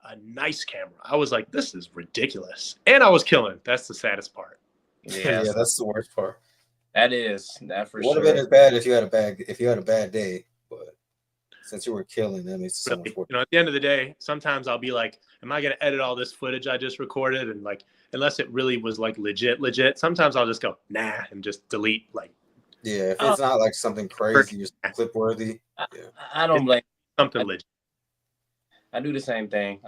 A nice camera. I was like, this is ridiculous, and I was killing. That's the saddest part. Yeah, that's the worst part. That is that for sure. Would have been as bad if you had a bad day, but since you were killing, that makes it so much worse. You know, at the end of the day, sometimes I'll be like, am I gonna edit all this footage I just recorded? And like, unless it really was like legit, sometimes I'll just go nah and just delete. Like, yeah, if it's not like something crazy, just clip worthy. Yeah, I don't blame something legit. I do the same thing.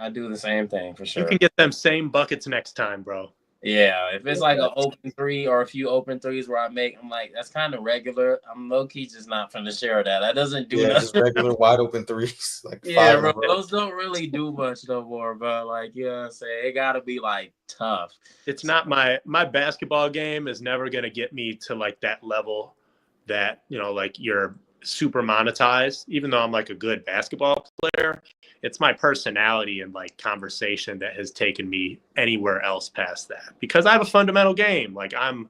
For sure. You can get them same buckets next time, bro. Yeah, if it's like an open 3 or a few open 3s where I'm like, that's kind of regular. I'm low key just not finna share that. That doesn't do nothing. Just regular wide open 3s. Like yeah, bro, those don't really do much no more, but like, you know what I'm saying? It gotta be like tough. It's not my basketball game is never gonna get me to like that level that, you know, like you're super monetized, even though I'm like a good basketball player. It's my personality and like conversation that has taken me anywhere else past that, because I have a fundamental game. Like I'm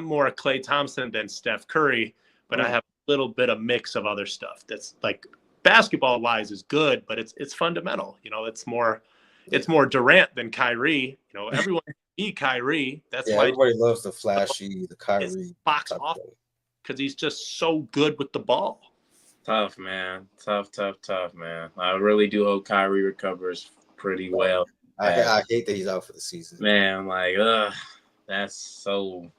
more Klay Thompson than Steph Curry, but I have a little bit of mix of other stuff that's like basketball wise is good, but it's fundamental. You know, it's more Durant than Kyrie. You know, everyone can be Kyrie. That's why everybody loves the flashy, the Kyrie box off, because he's just so good with the ball. Tough, man. Tough, man. I really do hope Kyrie recovers pretty well. I hate that he's out for the season. Man, like, that's so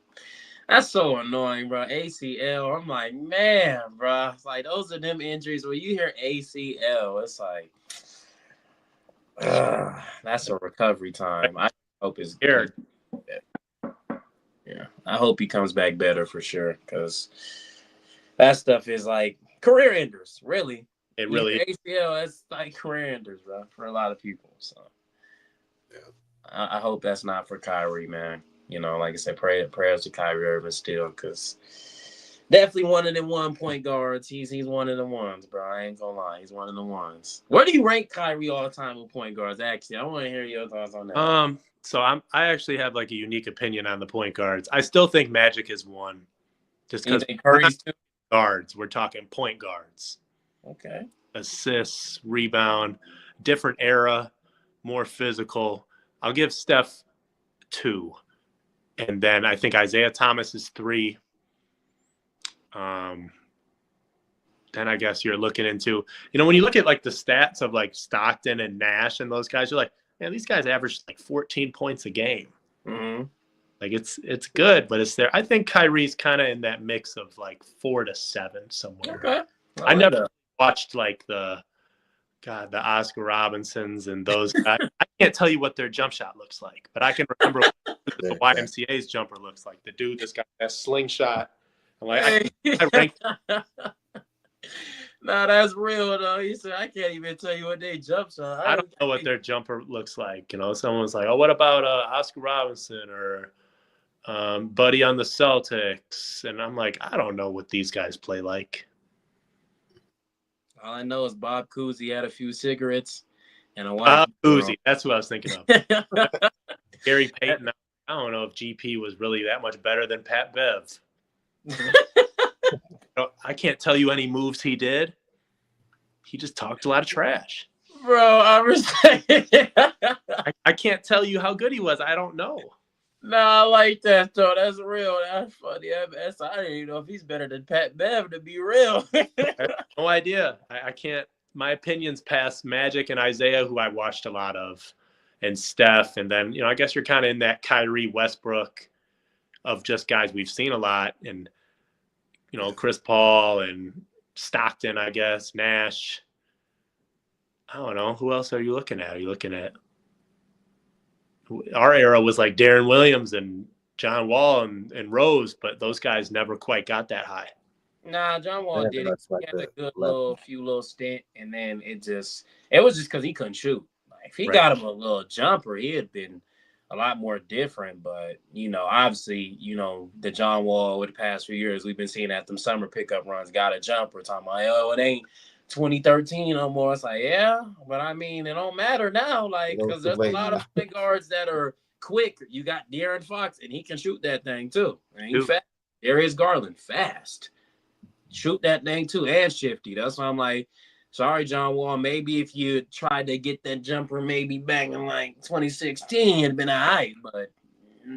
annoying, bro. ACL. I'm like, man, bro. It's like those are them injuries where you hear ACL. It's like, that's a recovery time. I hope it's good. Yeah, I hope he comes back better for sure, because That stuff is like career enders, really. It really is. ACL, that's like career enders, bro, for a lot of people. So Yeah. I hope that's not for Kyrie, man. You know, like I said, prayers to Kyrie Irving still, because definitely one of them 1 point guards. He's one of the ones, bro. I ain't gonna lie, he's one of the ones. Where do you rank Kyrie all time with point guards? Actually, I want to hear your thoughts on that. So I actually have like a unique opinion on the point guards. I still think Magic is one, just because Curry's two guards. We're talking point guards. Okay. Assists, rebound, different era, more physical. I'll give Steph 2. And then I think Isaiah Thomas is 3. Then I guess you're looking into, when you look at like the stats of like Stockton and Nash and those guys, you're like, man, these guys average like 14 points a game. Mm-hmm. Like it's good, but it's there. I think Kyrie's kind of in that mix of like 4 to 7 somewhere. Okay. I never watched like the Oscar Robinsons and those guys. I can't tell you what their jump shot looks like, but I can remember what the YMCA's jumper looks like. The dude that's got that slingshot. I'm like, I ranked. Nah, that's real though. He said, I can't even tell you what they jump shot. I don't know what their jumper looks like. Someone's like, oh, what about Oscar Robinson or Buddy on the Celtics? And I'm like, I don't know what these guys play like. All I know is Bob Cousy had a few cigarettes and a wife. Bob Cousy, that's who I was thinking of. Gary Payton. I don't know if GP was really that much better than Pat Bev. I can't tell you any moves he did. He just talked a lot of trash. Bro, I respect it. I can't tell you how good he was. I don't know. Nah, I like that, though. That's real. That's funny. I don't even know if he's better than Pat Bev, to be real. I have no idea. I can't. My opinion's past Magic and Isaiah, who I watched a lot of, and Steph. And then, I guess you're kind of in that Kyrie Westbrook of just guys we've seen a lot. And, Chris Paul and Stockton, I guess, Nash. I don't know. Who else are you looking at? Are you looking at our era was like Darren Williams and John Wall and Rose, but those guys never quite got that high. Nah, John Wall did it. He had a good few little stint, and then it was just because he couldn't shoot. Like, if he got him a little jumper, he had been a lot more different. But, obviously, the John Wall with the past few years, we've been seeing at them summer pickup runs, got a jumper, talking about, oh, it ain't 2013 no more. It's like, yeah, but I mean, it don't matter now, like, because there's a lot of big guards that are quick. You got De'Aaron Fox, and he can shoot that thing too. And he's fast. Darius Garland, fast. Shoot that thing too, and shifty. That's why I'm like, sorry, John Wall. Maybe if you tried to get that jumper maybe back in like 2016, it'd been all right, but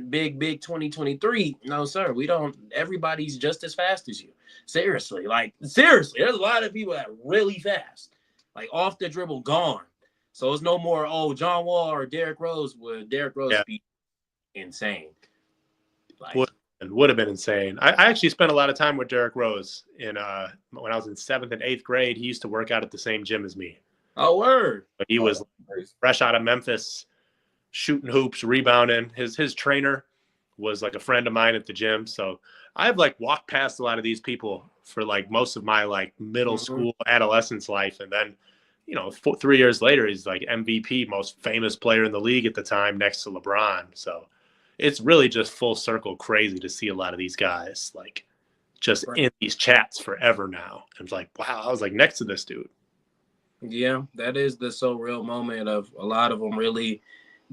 big 2023, no, sir. We don't, everybody's just as fast as you. Seriously, there's a lot of people that are really fast, like off the dribble, gone. So it's no more, John Wall or Derrick Rose. Would Derrick Rose be insane? Would have been insane. I actually spent a lot of time with Derrick Rose when I was in 7th and 8th grade. He used to work out at the same gym as me. Oh, word. But he was fresh out of Memphis, shooting hoops, rebounding. His trainer was like a friend of mine at the gym. So I've like walked past a lot of these people for like most of my like middle school adolescence life. And then, 3 years later, he's like MVP, most famous player in the league at the time, next to LeBron. So it's really just full circle crazy to see a lot of these guys like just in these chats forever now. And it's like, wow, I was like next to this dude. Yeah, that is the so real moment of a lot of them really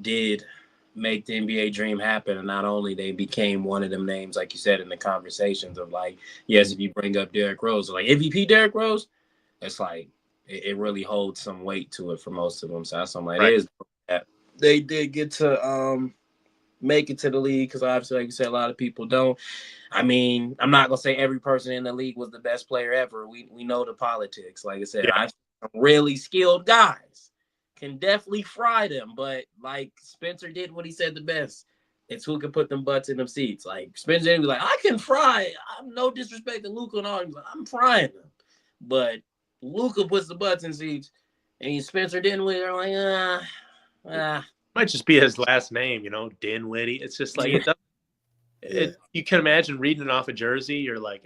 did make the NBA dream happen. And not only they became one of them names, like you said, in the conversations of like, yes, if you bring up Derrick Rose, like MVP Derrick Rose, it's like, it really holds some weight to it for most of them. So that's something like it is that they did get to make it to the league, because obviously, like you said, a lot of people don't. I mean, I'm not gonna say every person in the league was the best player ever. We know the politics. Like I said, I've seen some really skilled guys can definitely fry them, but like Spencer did what he said the best. It's who can put them butts in them seats. Like Spencer didn't be like, I can fry. I'm no disrespect to Luka and all. He's like, I'm frying them, but Luka puts the butts in seats, and Spencer Dinwiddie are like, Might just be his last name, Dinwiddie. It's just like you can imagine reading it off a jersey. You're like,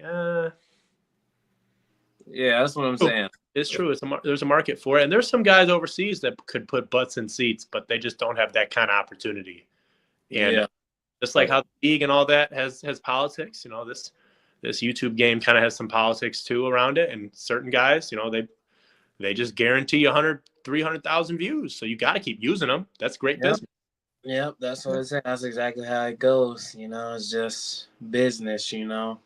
Yeah, that's what I'm saying. It's true. There's a market for it, and there's some guys overseas that could put butts in seats, but they just don't have that kind of opportunity. And just like how the league and all that has politics, you know, this YouTube game kind of has some politics too around it, and certain guys, you know, they just guarantee 100, 300,000 views, so you got to keep using them. That's great business. Yep, that's what I'm saying. That's exactly how it goes. You know, it's just business, you know.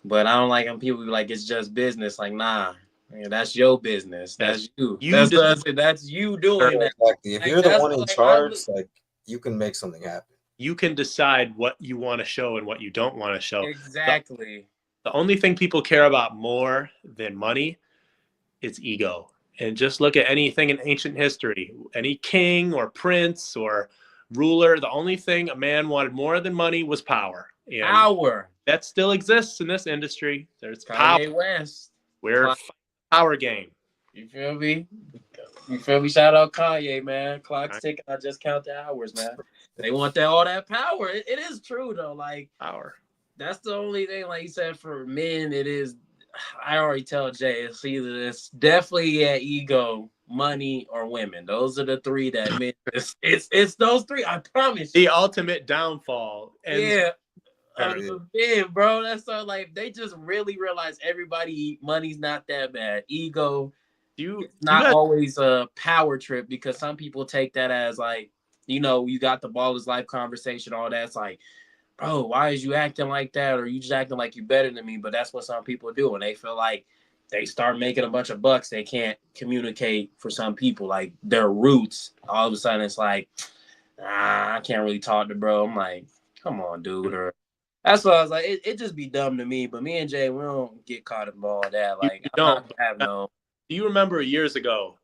But I don't like when people be like, it's just business. Like, nah, man, that's your business. That's you. That's you doing that. Exactly. If you're the one in charge, like, you can make something happen. You can decide what you want to show and what you don't want to show. Exactly. The only thing people care about more than money is ego. And just look at anything in ancient history, any king or prince or ruler. The only thing a man wanted more than money was power. And power. That still exists in this industry. There's Kanye power. West. We're power game. You feel me? You feel me? Shout out Kanye, man. Clock's ticking. I just count the hours, man. They want all that power. It is true though. Like power. That's the only thing. Like you said, for men, it is. I already tell Jay, it's definitely ego, money, or women. Those are the three that men. It's those three. I promise. The ultimate downfall. Yeah. Man, bro, that's so like they just really realize money's not that bad. Ego, not always a power trip, because some people take that as like, you know, you got the ballers life conversation, all that's like, bro, why is you acting like that? Or you just acting like you're better than me? But that's what some people do, and they feel like they start making a bunch of bucks. They can't communicate for some people, like their roots. All of a sudden, it's like, I can't really talk to bro. I'm like, come on, dude. Or that's why I was like, it just be dumb to me. But me and Jay, we don't get caught up in all that. Like, you don't have no. Do you remember years ago?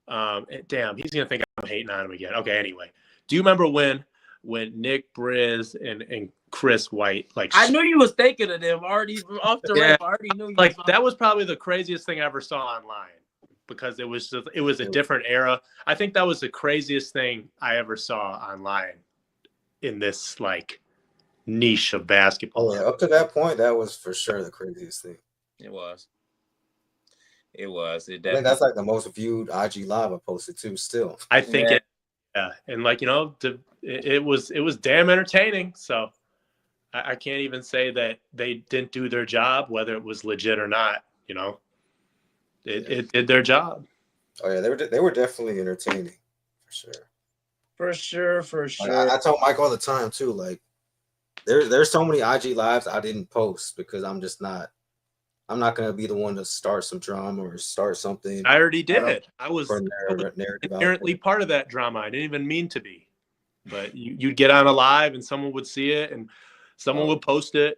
Damn, he's gonna think I'm hating on him again. Okay, anyway, do you remember when Nick Briz and Chris White, like, I knew you was thinking of them already off the rip. I already knew you like that was probably the craziest thing I ever saw online, because it was a different era. I think that was the craziest thing I ever saw online in this like niche of basketball. Oh, yeah, up to that point, that was for sure the craziest thing. It was. It definitely. I think that's like the most viewed IG live I posted too. Still, I think and like, you know, it was damn entertaining. So I can't even say that they didn't do their job, whether it was legit or not. You know, it did their job. Oh yeah, they were definitely entertaining, for sure. Like, I tell Mike all the time too. Like, there's so many IG lives I didn't post because I'm not gonna be the one to start some drama or start something. I already did. I was inherently part of that drama. I didn't even mean to be. But you'd get on a live and someone would see it and someone would post it.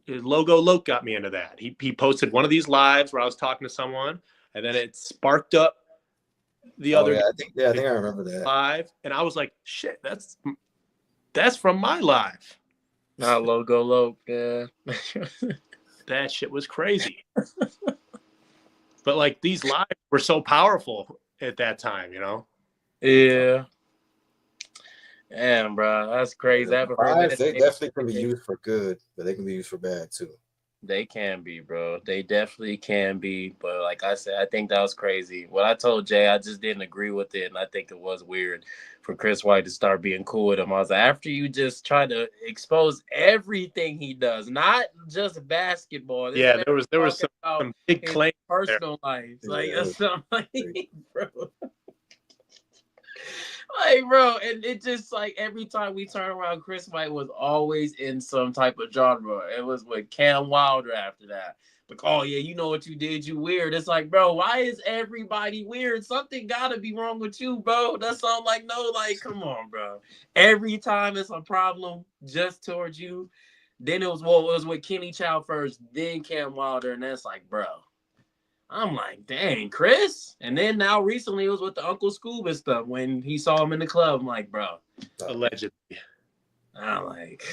Logo Loke got me into that. He posted one of these lives where I was talking to someone, and then it sparked up the other. I think I remember that live, and I was like, "Shit, that's from my live." Not Logo Loke. That shit was crazy. But like, these lives were so powerful at that time, you know? Yeah. Damn, bro, that's crazy. Lives, they definitely can be used for good, but they can be used for bad too. They can be, bro. They definitely can be. But like I said, I think that was crazy. What I told Jay, I just didn't agree with it. And I think it was weird for Chris White to start being cool with him. I was like, after you just try to expose everything he does, not just basketball. There was some big claims. Personal life. Like, that's something, bro. Like, bro, and it just like every time we turn around, Chris White was always in some type of genre. It was with Cam Wilder after that. Like, oh yeah, you know what you did, you weird. It's like, bro, why is everybody weird? Something gotta be wrong with you, bro. That's all. I'm like, no, like, come on, bro. Every time it's a problem just towards you. Then it was with Kenny Chow first, then Cam Wilder, and that's like, bro. I'm like, dang, Chris. And then now recently it was with the Uncle Scuba stuff when he saw him in the club. I'm like, bro. Allegedly. I'm like,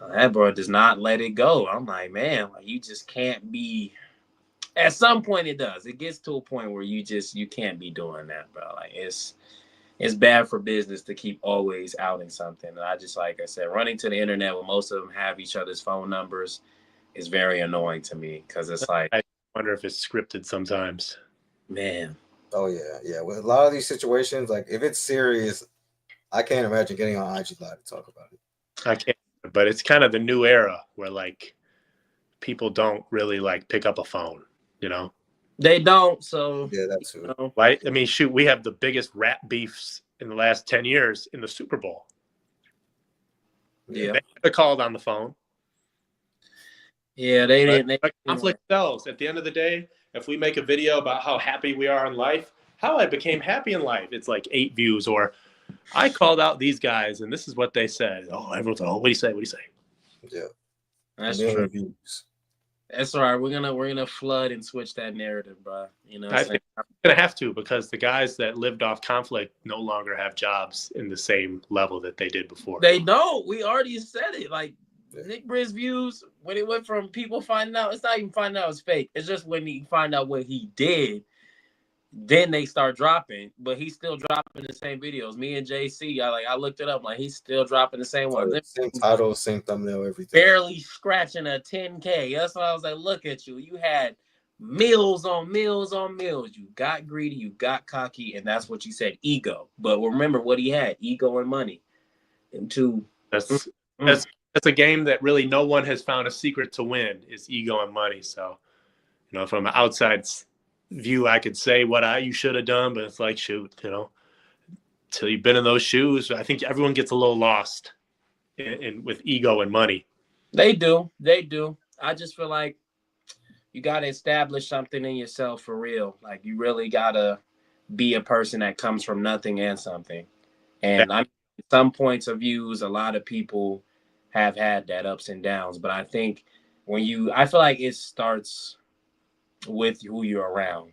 that bro does not let it go. I'm like, man, like, you just can't be. At some point it does. It gets to a point where you can't be doing that, bro. Like, it's bad for business to keep always outing something. And I just, like I said, running to the internet where most of them have each other's phone numbers. is very annoying to me because it's like, I wonder if it's scripted sometimes. man. Oh yeah. With a lot of these situations, like if it's serious, I can't imagine getting on IG Live to talk about it. I can't, but it's kind of the new era where like people don't really like pick up a phone, you know? They don't, so Yeah, that's true. You know. Right? I mean, shoot, we have the biggest rap beefs in the last 10 years in the Super Bowl. Yeah. They called on the phone. Yeah, they didn't. Conflict sells. At the end of the day, if we make a video about how happy we are in life, how I became happy in life, it's like 8 views. Or I called out these guys and this is what they said. Oh, everyone's like, oh, what do you say? What do you say? Yeah. That's true. Views. That's all right. We're gonna flood and switch that narrative, bro. You know, I think we're gonna have to, because the guys that lived off conflict no longer have jobs in the same level that they did before. They don't. We already said it. Like Nick Britt's views, when it went from people finding out, it's not even finding out it's fake. It's just when he find out what he did, then they start dropping. But he's still dropping the same videos. Me and JC, I looked it up. Like he's still dropping the same ones. Same title, same thumbnail, everything. Barely scratching a 10K. That's why I was like, look at you. You had meals on meals on meals. You got greedy, you got cocky, and that's what you said, ego. But remember what he had, ego and money. And two. That's a game that really no one has found a secret to win, is ego and money. So, you know, from an outside view, I could say what you should have done, but it's like, shoot, you know, till you've been in those shoes, I think everyone gets a little lost in with ego and money. They do. I just feel like you got to establish something in yourself for real. Like you really got to be a person that comes from nothing and something. And I'm some points of views, a lot of people have had that ups and downs, but I think I feel like it starts with who you're around.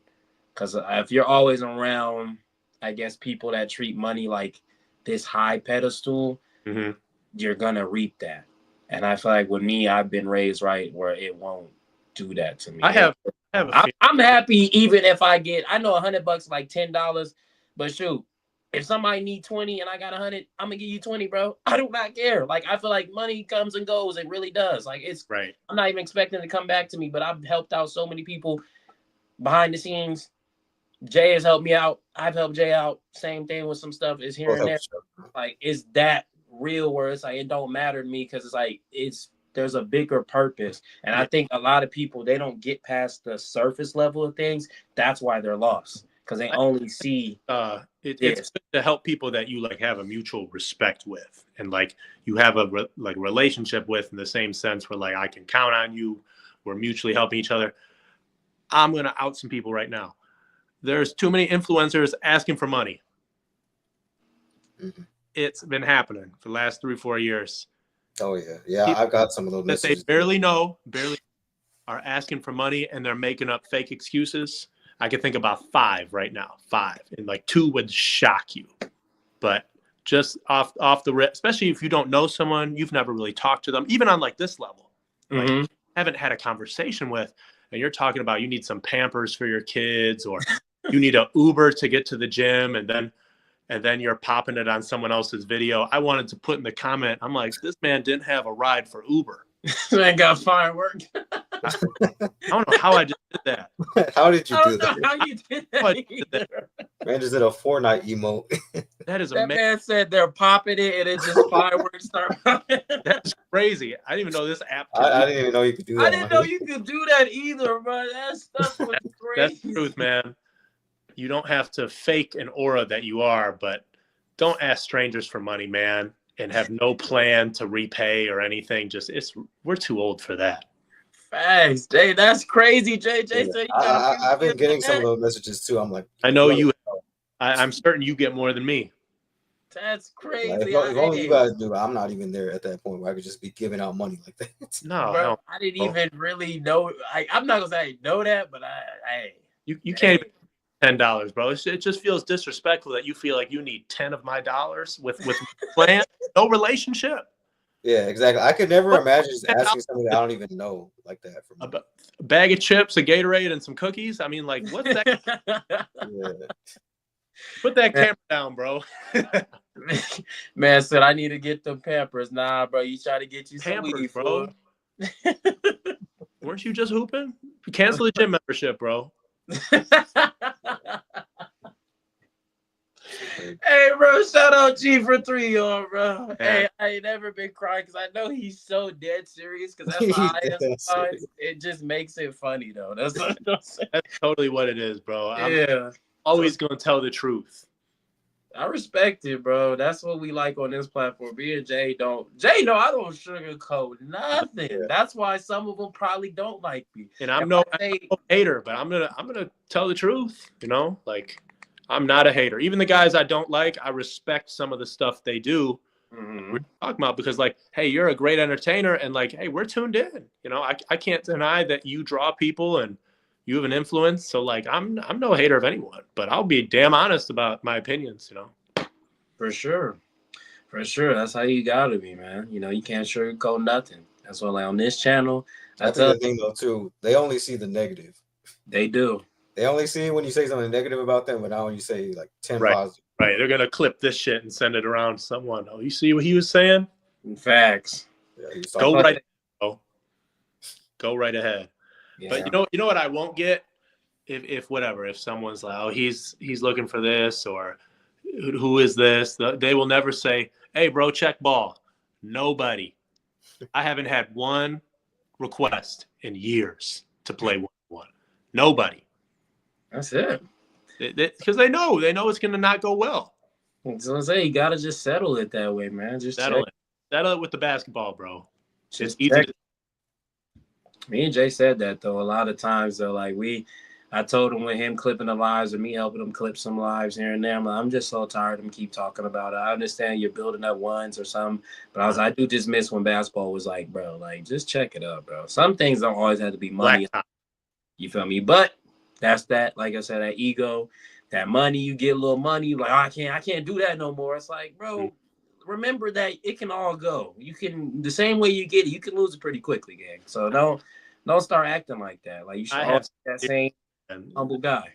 Because if you're always around, I guess, people that treat money like this high pedestal, you're gonna reap that. And I feel like with me, I've been raised right where it won't do that to me. I'm happy even if I know $100 like $10, but shoot, if somebody need 20 and I got 100, I'm gonna give you 20, bro. I do not care. Like I feel like money comes and goes. It really does. Like it's right. I'm not even expecting it to come back to me, but I've helped out so many people behind the scenes. Jay has helped me out. I've helped Jay out. Same thing with some stuff is here and there. Like it's that real where it's like it don't matter to me because it's like there's a bigger purpose. And I think a lot of people, they don't get past the surface level of things. That's why they're lost. Because they only see it's good to help people that you like have a mutual respect with and like you have a relationship with, in the same sense where like I can count on you, we're mutually helping each other. I'm gonna out some people right now. There's too many influencers asking for money. It's been happening for the last 3-4 years. Oh yeah, people I've got some of those that they barely are asking for money, and they're making up fake excuses. I can think about 5 right now, 5, and like 2 would shock you. But just off the rip, especially if you don't know someone, you've never really talked to them, even on like this level, like haven't had a conversation with, and you're talking about you need some Pampers for your kids, or you need an Uber to get to the gym, and then you're popping it on someone else's video. I wanted to put in the comment, I'm like, this man didn't have a ride for Uber. Man got fireworks. I don't know how I just did that. How did you do that? How you did that? Man just did a Fortnite emote. That is that amazing. Man said they're popping it and it just fireworks start popping. That's crazy. I didn't even know this app. I didn't even know you could do that. I didn't know you could do that either, bro. That stuff was crazy. That's the truth, man. You don't have to fake an aura that you are, but don't ask strangers for money, man, and have no plan to repay or anything. We're too old for that. Facts, Jay. That's crazy, Jay. Yeah. I've been getting some of those messages too. I'm like, I know you. I'm certain you get more than me. That's crazy. Like, if only you guys do. I'm not even there at that point where I could just be giving out money like that. No. I didn't even really know. I'm not gonna say I know that, but you can't. $10, bro. It just feels disrespectful that you feel like you need 10 of my dollars with plan, no relationship. Yeah, exactly. I could never imagine just asking somebody I don't even know like that. A bag of chips, a Gatorade, and some cookies. I mean, like, what's that? Yeah. Put that camera down, bro. Man said I need to get the Pampers. Nah, bro. You try to get you some Pampers, weed, bro. Weren't you just hooping? Cancel the gym membership, bro. Hey, bro, shout out Gfor3, yo, bro. Man. Hey, I ain't never been crying because I know he's so dead serious because that's how I am sometimes. It just makes it funny, though. That's what I'm saying. That's totally what it is, bro. Yeah. I'm always going to tell the truth. I respect it, bro. That's what we like on this platform. Me and Jay don't. Jay, no, I don't sugarcoat nothing. Yeah. That's why some of them probably don't like me. And I'm no hater, but I'm gonna tell the truth. You know, like I'm not a hater. Even the guys I don't like, I respect some of the stuff they do. We're talking about because, like, hey, you're a great entertainer, and like, hey, we're tuned in. You know, I can't deny that you draw people and you have an influence. So like, I'm no hater of anyone, but I'll be damn honest about my opinions. You know, for sure. That's how you gotta be, man. You know, you can't sugarcoat nothing. That's why, like, on this channel, I think the thing though too, they only see the negative. They do. They only see when you say something negative about them, but not when you say like 10 positive. Right. They're gonna clip this shit and send it around to someone. Oh, you see what he was saying? Facts. Yeah, go right. Go right ahead. Yeah. But you know what I won't get if someone's like, oh, he's looking for this, or who is this? They will never say, hey, bro, check ball. Nobody. I haven't had one request in years to play 1v1. Nobody. That's it. Because they know it's going to not go well. So I say you gotta just settle it that way, man. Just settle it with the basketball, bro. It's easy. to... Me and Jay said that though. A lot of times though, like I told him with him clipping the lives or me helping him clip some lives here and there. I'm just so tired of him keep talking about it. I understand you're building up ones or something, but I do just miss when basketball was like, bro, like just check it up, bro. Some things don't always have to be money. You feel me? But that's that, like I said, that ego, that money, you get a little money, like, oh, I can't do that no more. It's like, bro, remember that it can all go. You can, the same way you get it, you can lose it pretty quickly, gang. So don't start acting like that. Like, you should always be that same humble guy.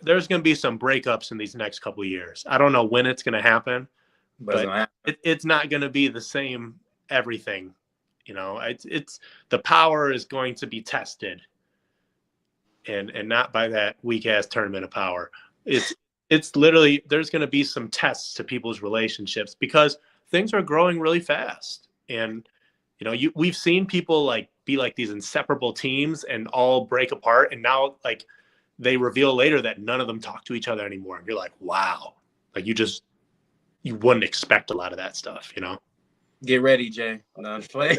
There's going to be some breakups in these next couple of years. I don't know when it's going to happen, but it's not going to be the same everything. You know, it's the power is going to be tested. And not by that weak ass tournament of power. It's literally, there's going to be some tests to people's relationships because things are growing really fast. And you know, we've seen people like be like these inseparable teams and all break apart. And now like they reveal later that none of them talk to each other anymore. And you're like, wow, like you wouldn't expect a lot of that stuff, you know? Get ready, Jay. No, I'm playing.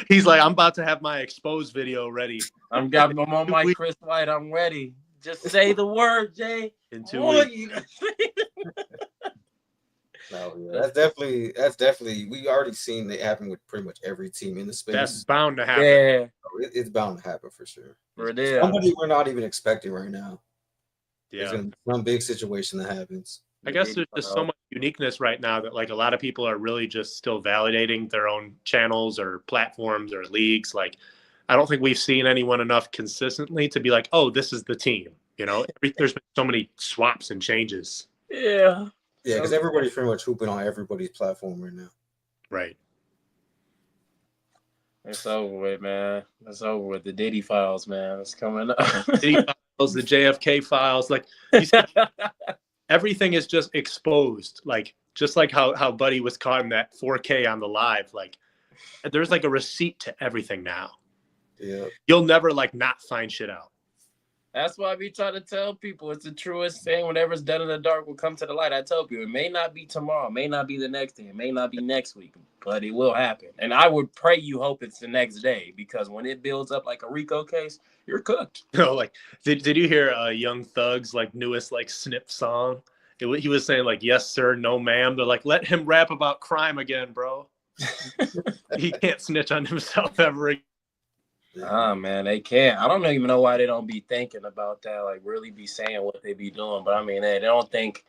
He's like, I'm about to have my exposed video ready. I'm on my Chris White. I'm ready. Just say the word, Jay. In 2 weeks. No, yeah, that's definitely. We already seen it happen with pretty much every team in the space. That's bound to happen. Yeah, it's bound to happen for sure. Somebody we're not even expecting right now. Yeah, there's some big situation that happens. I guess there's just so much uniqueness right now that like a lot of people are really just still validating their own channels or platforms or leagues. Like, I don't think we've seen anyone enough consistently to be like, oh, this is the team. You know, there's been so many swaps and changes. Yeah. Yeah, because everybody's pretty much hooping on everybody's platform right now. Right. It's over with, man. It's over with. The Diddy files, man. It's coming up. Diddy files, the JFK files. Like, you see, everything is just exposed. Like, just like how Buddy was caught in that 4K on the live. Like, there's like a receipt to everything now. Yeah. You'll never like not find shit out. That's why we try to tell people it's the truest thing. Whatever's done in the dark will come to the light. I tell people it may not be tomorrow, it may not be the next day, it may not be next week, but it will happen. And I would pray you hope it's the next day because when it builds up like a Rico case, you're cooked. You know, like, did you hear Young Thug's like newest like snip song? He was saying like, yes, sir, no, ma'am. They're like, let him rap about crime again, bro. He can't snitch on himself ever again. Nah, man, they can't. I don't even know why they don't be thinking about that, like really be saying what they be doing. But I mean, they don't think,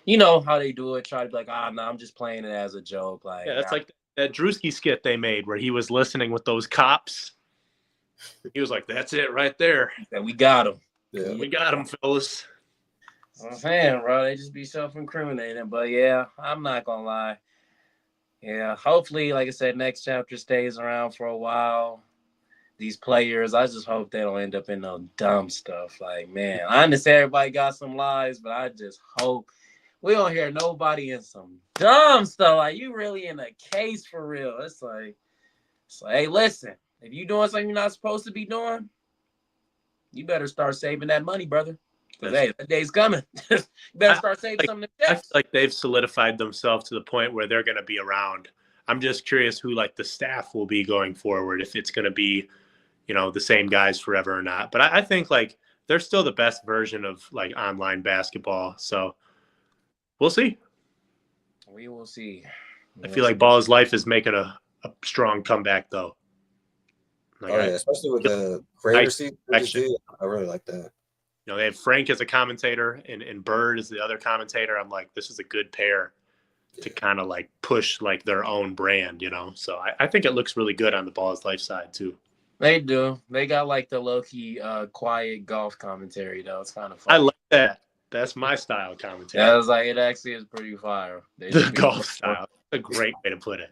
you know, how they do it. Try to be like, no, I'm just playing it as a joke. Like, yeah, that's like that Drewski skit they made where he was listening with those cops. He was like, that's it right there. Yeah, we got him. Yeah. We got him, fellas. I'm saying, bro, they just be self-incriminating. But yeah, I'm not gonna lie. Yeah, hopefully, like I said, next chapter stays around for a while. These players, I just hope they don't end up in no dumb stuff. Like, man, I understand everybody got some lies, but I just hope we don't hear nobody in some dumb stuff. Like, you really in a case for real. It's like, hey, listen, if you doing something you're not supposed to be doing, you better start saving that money, brother. Because, hey, that day's coming. You better start saving some of the I feel like they've solidified themselves to the point where they're going to be around. I'm just curious who, like, the staff will be going forward, if it's going to be, you know, the same guys forever or not. But I think, like, they're still the best version of, like, online basketball. So we'll see. We will see. I feel like Ball's Life is making a strong comeback, though. Like, especially with the creator seat. I really like that. You know, they have Frank as a commentator and Bird as the other commentator. I'm like, this is a good pair to kind of like push like their own brand, you know? So I think it looks really good on the Ball's Life side too. They do. They got like the low-key quiet golf commentary though. It's kind of fun. I like that. That's my style of commentary. Yeah, I was like, it actually is pretty fire. The golf style. That's a great way to put it.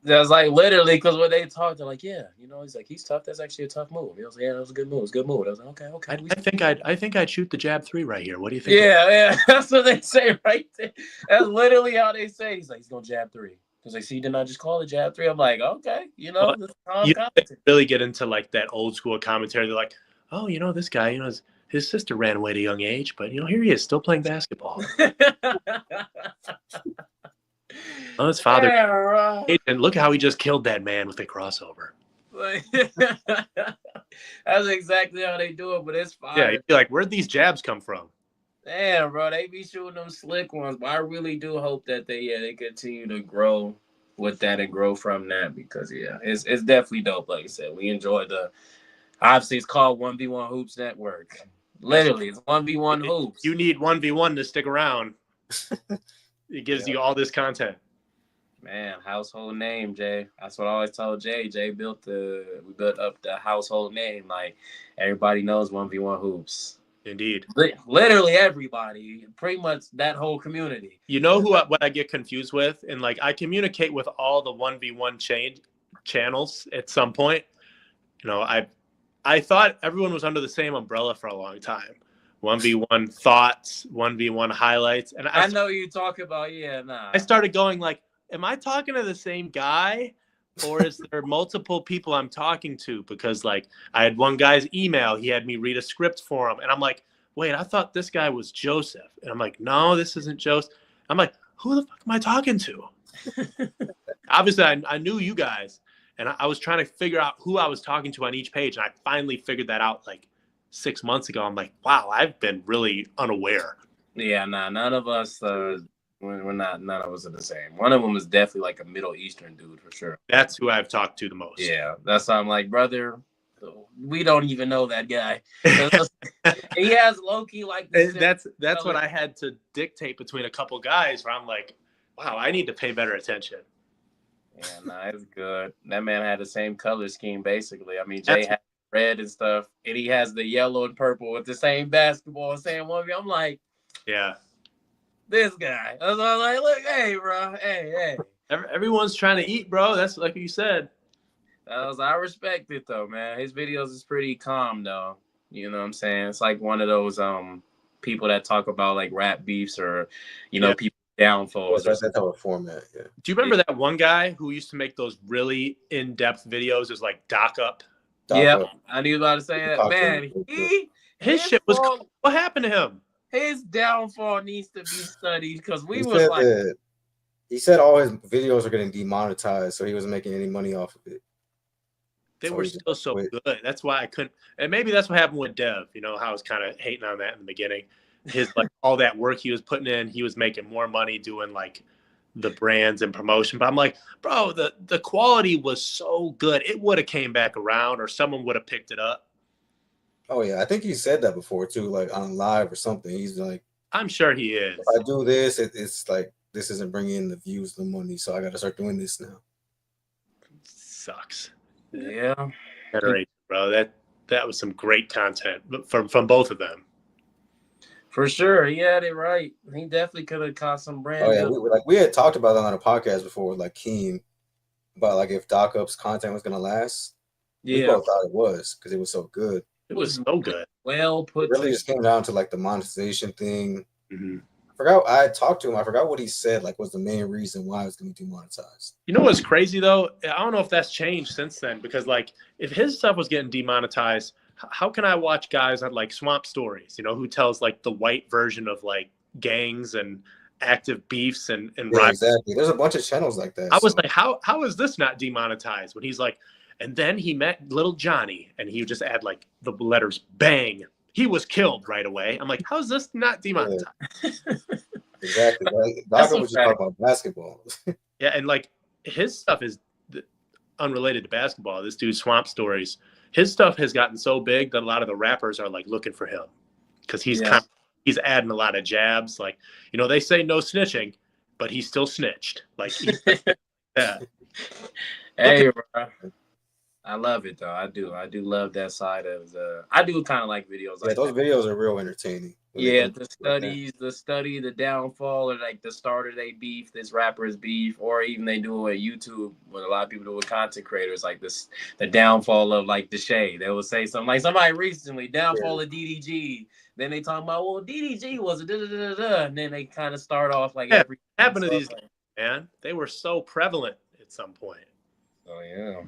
That's like literally because when they talk, they're like, yeah, you know, he's like, he's tough. That's actually a tough move. He was like, yeah, that was a good move. It was a good move. I was like, okay. I think I'd shoot the jab 3 right here. What do you think? Yeah, that's what they say right there. That's literally how they say. He's like, he's gonna jab 3. Because like, see, didn't I just call it jab 3? I'm like, okay, you know, you really get into like that old school commentary. They're like, oh, you know, this guy, you know, his sister ran away at a young age, but you know, here he is still playing basketball. Oh, his father. Yeah, right. And look how he just killed that man with a crossover. Like, that's exactly how they do it, but it's fine. Yeah, you'd be like, where'd these jabs come from? Damn, bro, they be shooting them slick ones, but I really do hope that they continue to grow with that and grow from that because it's definitely dope. Like I said, we enjoyed obviously it's called 1v1 Hoops Network. Literally, it's 1v1 hoops. You need 1v1 to stick around. It gives you all this content. Man, household name, Jay. That's what I always told Jay. Jay we built up the household name. Like everybody knows 1v1 hoops. Indeed. Literally everybody, pretty much that whole community. You know what I get confused with? And like I communicate with all the 1v1 channels at some point. You know, I thought everyone was under the same umbrella for a long time. 1v1 thoughts, 1v1 highlights. And I know you talk about, I started going like, am I talking to the same guy? Or is there multiple people I'm talking to? Because like I had one guy's email, he had me read a script for him. And I'm like, wait, I thought this guy was Joseph. And I'm like, no, this isn't Joseph. I'm like, who the fuck am I talking to? Obviously, I knew you guys. And I was trying to figure out who I was talking to on each page. And I finally figured that out like 6 months ago. I'm like, wow, I've been really unaware. Yeah, none of us, none of us are the same. One of them is definitely like a Middle Eastern dude for sure. That's who I've talked to the most. Yeah, that's why I'm like, brother, we don't even know that guy. He has low-key like that's what I had to dictate between a couple guys where I'm like, wow, I need to pay better attention. Yeah, it's good. That man had the same color scheme basically. I mean, Jay had red and stuff, and he has the yellow and purple with the same basketball, same one. I'm like, yeah, this guy. I was like, look, hey, bro, hey. Everyone's trying to eat, bro. That's like you said. I respect it though, man. His videos is pretty calm though. You know what I'm saying? It's like one of those people that talk about like rap beefs or people downfalls. That's that type of format. Yeah. Do you remember that one guy who used to make those really in-depth videos? It was like Doc Up. Yeah, I knew about to say that. Man, his shit was cool. What happened to him? His downfall needs to be studied because he said all his videos are getting demonetized, so he wasn't making any money off of it. They were still so good. That's why I couldn't. And maybe that's what happened with Dev. You know how I was kind of hating on that in the beginning. His like all that work he was putting in, he was making more money doing like the brands and promotion. But I'm like, bro, the quality was so good. It would have came back around or someone would have picked it up. Oh yeah, I think he said that before too, like on live or something. He's like, I'm sure he is. If I do this, it's like this isn't bringing in the views, the money, so I got to start doing this now. Sucks. Yeah, bro. That was some great content from both of them. For sure, he had it right. He definitely could have caught some brand. Oh yeah, we had talked about that on a podcast before with like Keem about like if Doc Up's content was gonna last. We both thought it was because it was so good. It was so good. Well put. It really just came down to like the monetization thing. Mm-hmm. I forgot. I talked to him. I forgot what he said. Like, was the main reason why it was going to be demonetized. You know what's crazy though? I don't know if that's changed since then because like if his stuff was getting demonetized, how can I watch guys on like Swamp Stories? You know, who tells like the white version of like gangs and active beefs and yeah, exactly. There's a bunch of channels like that. I was like, how is this not demonetized? When he's like, and then he met little Johnny, and he would just add like the letters bang. He was killed right away. I'm like, how is this not demonetized? Yeah. Exactly. Like, Doc was just talking about basketball. Yeah, and like his stuff is unrelated to basketball. This dude's Swamp Stories. His stuff has gotten so big that a lot of the rappers are like looking for him because he's he's adding a lot of jabs. Like, you know, they say no snitching, but he still snitched. Like, yeah. Hey, bro. I love it though. I do love that side of the. I do kind of like videos. Yeah, like those that. videos are real entertaining. Yeah, the downfall, or like the start of they beef, this rapper's beef, or even they do it at YouTube when a lot of people do with content creators, like this, the downfall of like the Shade. They will say something like somebody recently, downfall of DDG. Then they talk about, well, DDG was a da-da-da-da-da, and then they kind of start off like every happened to these guys, man. They were so prevalent at some point. Oh yeah.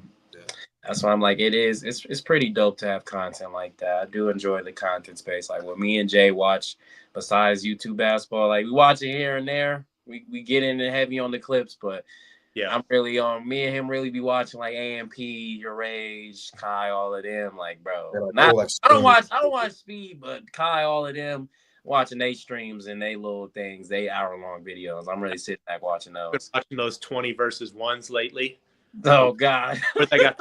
That's why I'm like, it's pretty dope to have content like that. I do enjoy the content space. Like when me and Jay watch, besides YouTube basketball, like we watch it here and there. We get in and heavy on the clips, but yeah, I'm really on. Me and him really be watching like AMP, Your Rage, Kai, all of them. Like, bro, I don't watch Speed, but Kai, all of them. Watching they streams and they little things, they hour-long videos. I'm really sitting back watching those. Been watching those 20 versus 1s lately. Oh God! But I got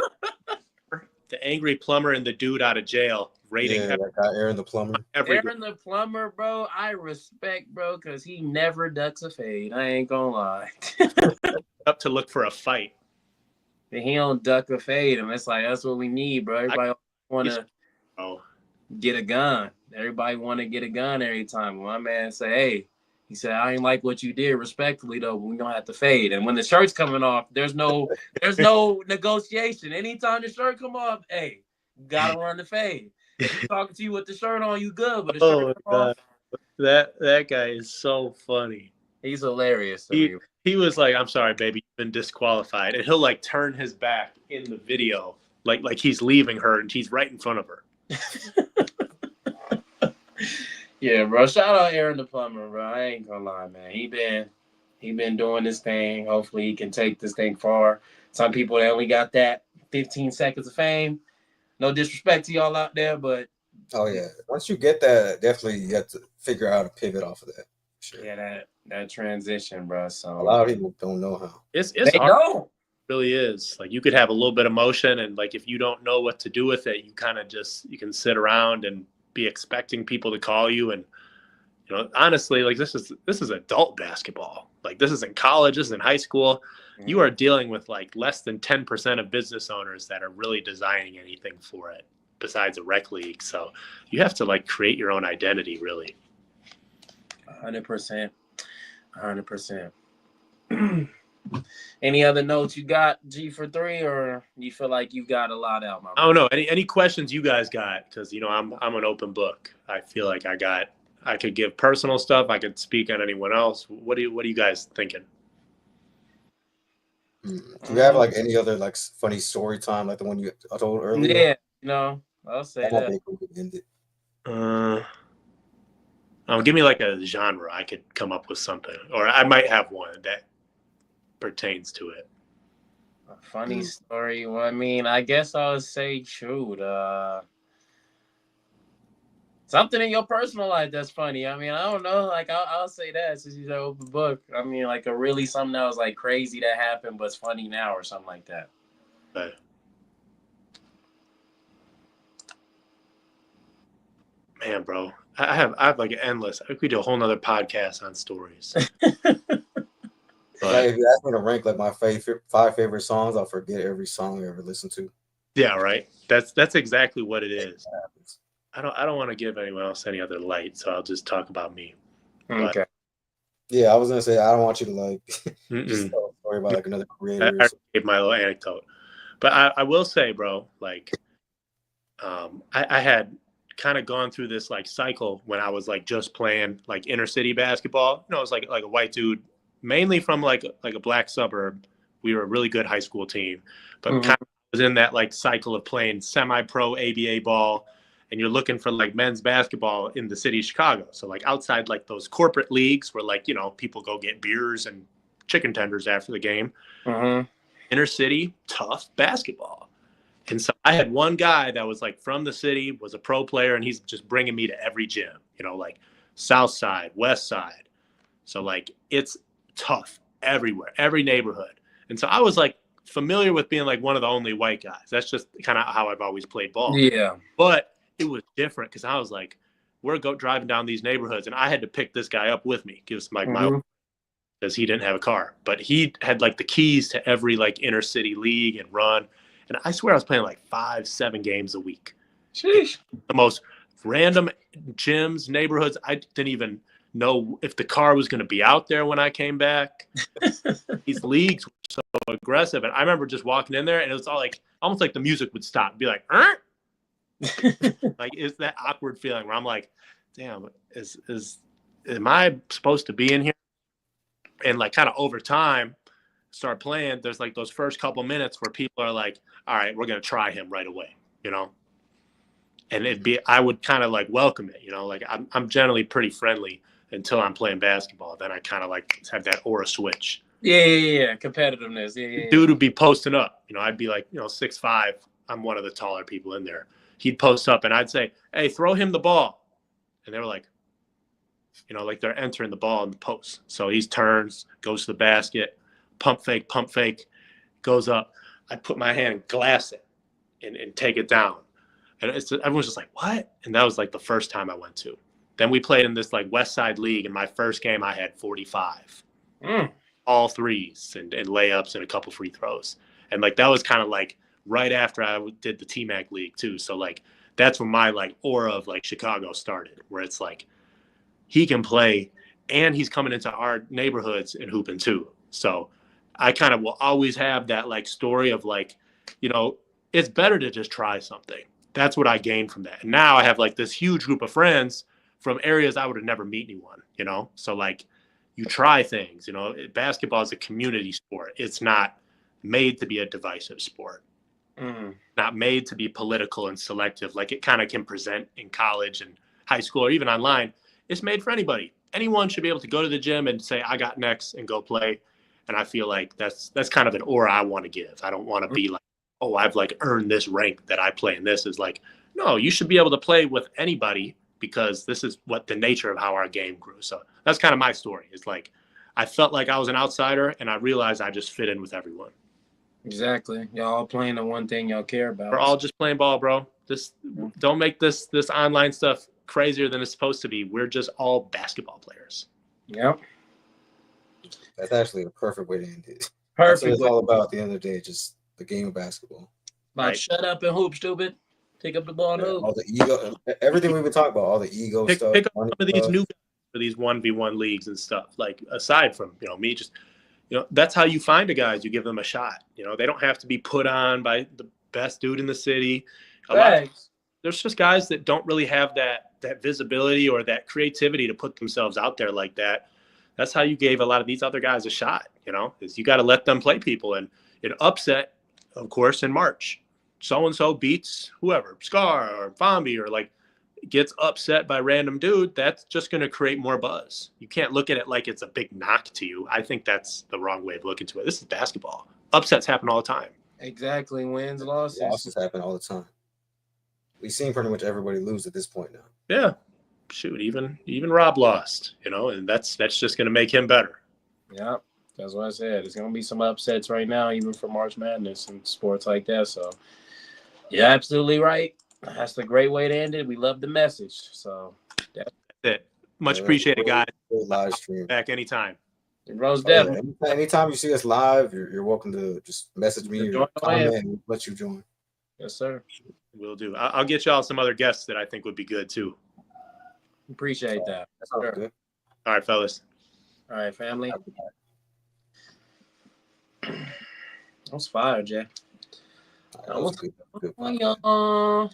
the angry plumber and the dude out of jail rating. Yeah, that guy Aaron the plumber. Aaron the plumber, bro. I respect, bro, because he never ducks a fade. I ain't gonna lie. Up to look for a fight. He don't duck a fade, and it's like that's what we need, bro. Everybody want to get a gun. Everybody want to get a gun every time. My man say, "Hey." He said, I ain't like what you did respectfully, though, but we don't have to fade. And when the shirt's coming off, there's no negotiation. Anytime the shirt come off, hey, you got to run the fade. If he's talking to you with the shirt on, you good, but the shirt come off. That guy is so funny. He's hilarious. He was like, I'm sorry, baby, you've been disqualified. And he'll like turn his back in the video, like he's leaving her and he's right in front of her. Yeah, bro. Shout out Aaron the plumber, bro. I ain't gonna lie, man. He been doing this thing. Hopefully he can take this thing far. Some people, they only got that 15 seconds of fame. No disrespect to y'all out there, but oh yeah. Once you get that, definitely you have to figure out how to pivot off of that. Sure. Yeah, that transition, bro. So a lot of people don't know how. It's hard. It really is. Like you could have a little bit of motion, and like if you don't know what to do with it, you kind of you can sit around and be expecting people to call you. And you know, honestly, like this is adult basketball. Like this is in college, this is in high school. Mm-hmm. You are dealing with like less than 10% of business owners that are really designing anything for it besides a rec league. So you have to like create your own identity, really. 100%. Any other notes you got, Gfor3, or you feel like you got a lot out, my I don't know. Any questions you guys got? Because you know I'm an open book. I feel like I could give personal stuff. I could speak on anyone else. What are you guys thinking? Do you have like any other like funny story time like the one you told earlier? Yeah, no, I'll say that. Give me like a genre. I could come up with something, or I might have one that pertains to it. A funny story. Well, I mean, I guess I would say, shoot, something in your personal life that's funny. I mean, I don't know. Like, I'll say that since you're an open book. I mean, like something that was like crazy that happened, but it's funny now or something like that. Okay. Man, bro, I have like endless. I could do a whole nother podcast on stories. Like, if you ask me to rank like my 5 favorite songs, I'll forget every song I ever listened to. Yeah, right. That's exactly what it is. I don't want to give anyone else any other light, so I'll just talk about me. Okay. Yeah, I was gonna say I don't want you to like Mm-mm. just tell a story about like another creator. I gave my little anecdote, but I will say, bro, like, I had kind of gone through this like cycle when I was like just playing like inner city basketball. You know, it was like a white dude, mainly from like a black suburb. We were a really good high school team, but kind of was in that like cycle of playing semi-pro ABA ball, and you're looking for like men's basketball in the city of Chicago. So like outside like those corporate leagues where like, you know, people go get beers and chicken tenders after the game. Inner city, tough basketball. And so I had one guy that was like from the city, was a pro player, and he's just bringing me to every gym, you know, like South Side, West Side. So like it's tough everywhere, every neighborhood. And so I was like familiar with being like one of the only white guys. That's just kind of how I've always played ball. Yeah. But it was different because I was like, we're driving down these neighborhoods, and I had to pick this guy up with me, give like my, because he didn't have a car, but he had like the keys to every like inner city league and run. And I swear I was playing like 5-7 games a week. Sheesh. The most random gyms, neighborhoods. I didn't even know if the car was going to be out there when I came back. These leagues were so aggressive. And I remember just walking in there, and it was all like, almost like the music would stop and be like, like, it's that awkward feeling where I'm like, damn, am I supposed to be in here? And like kind of over time, start playing, there's like those first couple minutes where people are like, all right, we're going to try him right away, you know? And I would kind of like welcome it, you know, like I'm generally pretty friendly until I'm playing basketball. Then I kind of like have that aura switch. Yeah. Competitiveness. Yeah. Dude would be posting up, you know, I'd be like, you know, 6'5". I'm one of the taller people in there. He'd post up and I'd say, hey, throw him the ball. And they were like, you know, like they're entering the ball in the post. So he turns, goes to the basket, pump fake, goes up. I put my hand and glass it and take it down. And everyone's just like, what? And that was like the first time I went to. Then we played in this like West Side League. And my first game, I had 45. All threes and layups and a couple free throws. And like that was kind of like right after I did the T-Mac League too. So like that's when my like aura of like Chicago started, where it's like he can play and he's coming into our neighborhoods and hooping too. So I kind of will always have that like story of like, you know, it's better to just try something. That's what I gained from that. And now I have like this huge group of friends from areas I would have never met anyone, you know? So like you try things, you know, basketball is a community sport. It's not made to be a divisive sport, not made to be political and selective. Like it kind of can present in college and high school or even online. It's made for anybody. Anyone should be able to go to the gym and say, I got next and go play. And I feel like that's kind of an aura I want to give. I don't want to be like, oh, I've like earned this rank that I play in this. Is like, no, you should be able to play with anybody because this is what the nature of how our game grew. So that's kind of my story. It's like, I felt like I was an outsider and I realized I just fit in with everyone. Exactly. Y'all all playing the one thing y'all care about. We're all just playing ball, bro. Just don't make this online stuff crazier than it's supposed to be. We're just all basketball players. Yep. That's actually a perfect way to end it. Perfect. That's what it's all about at the end of the day, just the game of basketball. Like, right. Shut up and hoop, stupid. Pick up the ball and hoop. All the ego, everything we've been talking about, all the ego stuff. Pick up some of these new guys for these 1v1 leagues and stuff. Like aside from, you know, me just, you know, that's how you find the guys. You give them a shot. You know, they don't have to be put on by the best dude in the city. There's just guys that don't really have that visibility or that creativity to put themselves out there like that. That's how you gave a lot of these other guys a shot, you know, is you got to let them play people. And it upset, of course, in March. So-and-so beats whoever, Scar or Bombi, or like gets upset by random dude. That's just going to create more buzz. You can't look at it like it's a big knock to you. I think that's the wrong way of looking to it. This is basketball. Upsets happen all the time. Exactly. Wins, losses. Losses happen all the time. We've seen pretty much everybody lose at this point now. Yeah. Shoot, even Rob lost, you know, and that's just going to make him better. Yeah, that's what I said. There's going to be some upsets right now, even for March Madness and sports like that. So, yeah, absolutely right. That's the great way to end it. We love the message. So, that's it. Much appreciated, guys. Live stream. Back anytime. Rose Devil. Anytime you see us live, you're welcome to just message me or comment and let you join. Yes, sir. Will do. I'll get y'all some other guests that I think would be good too. Appreciate that. That sounds good. All right, fellas. All right, family. That was fire, Jay. That was good. Good. Y'all.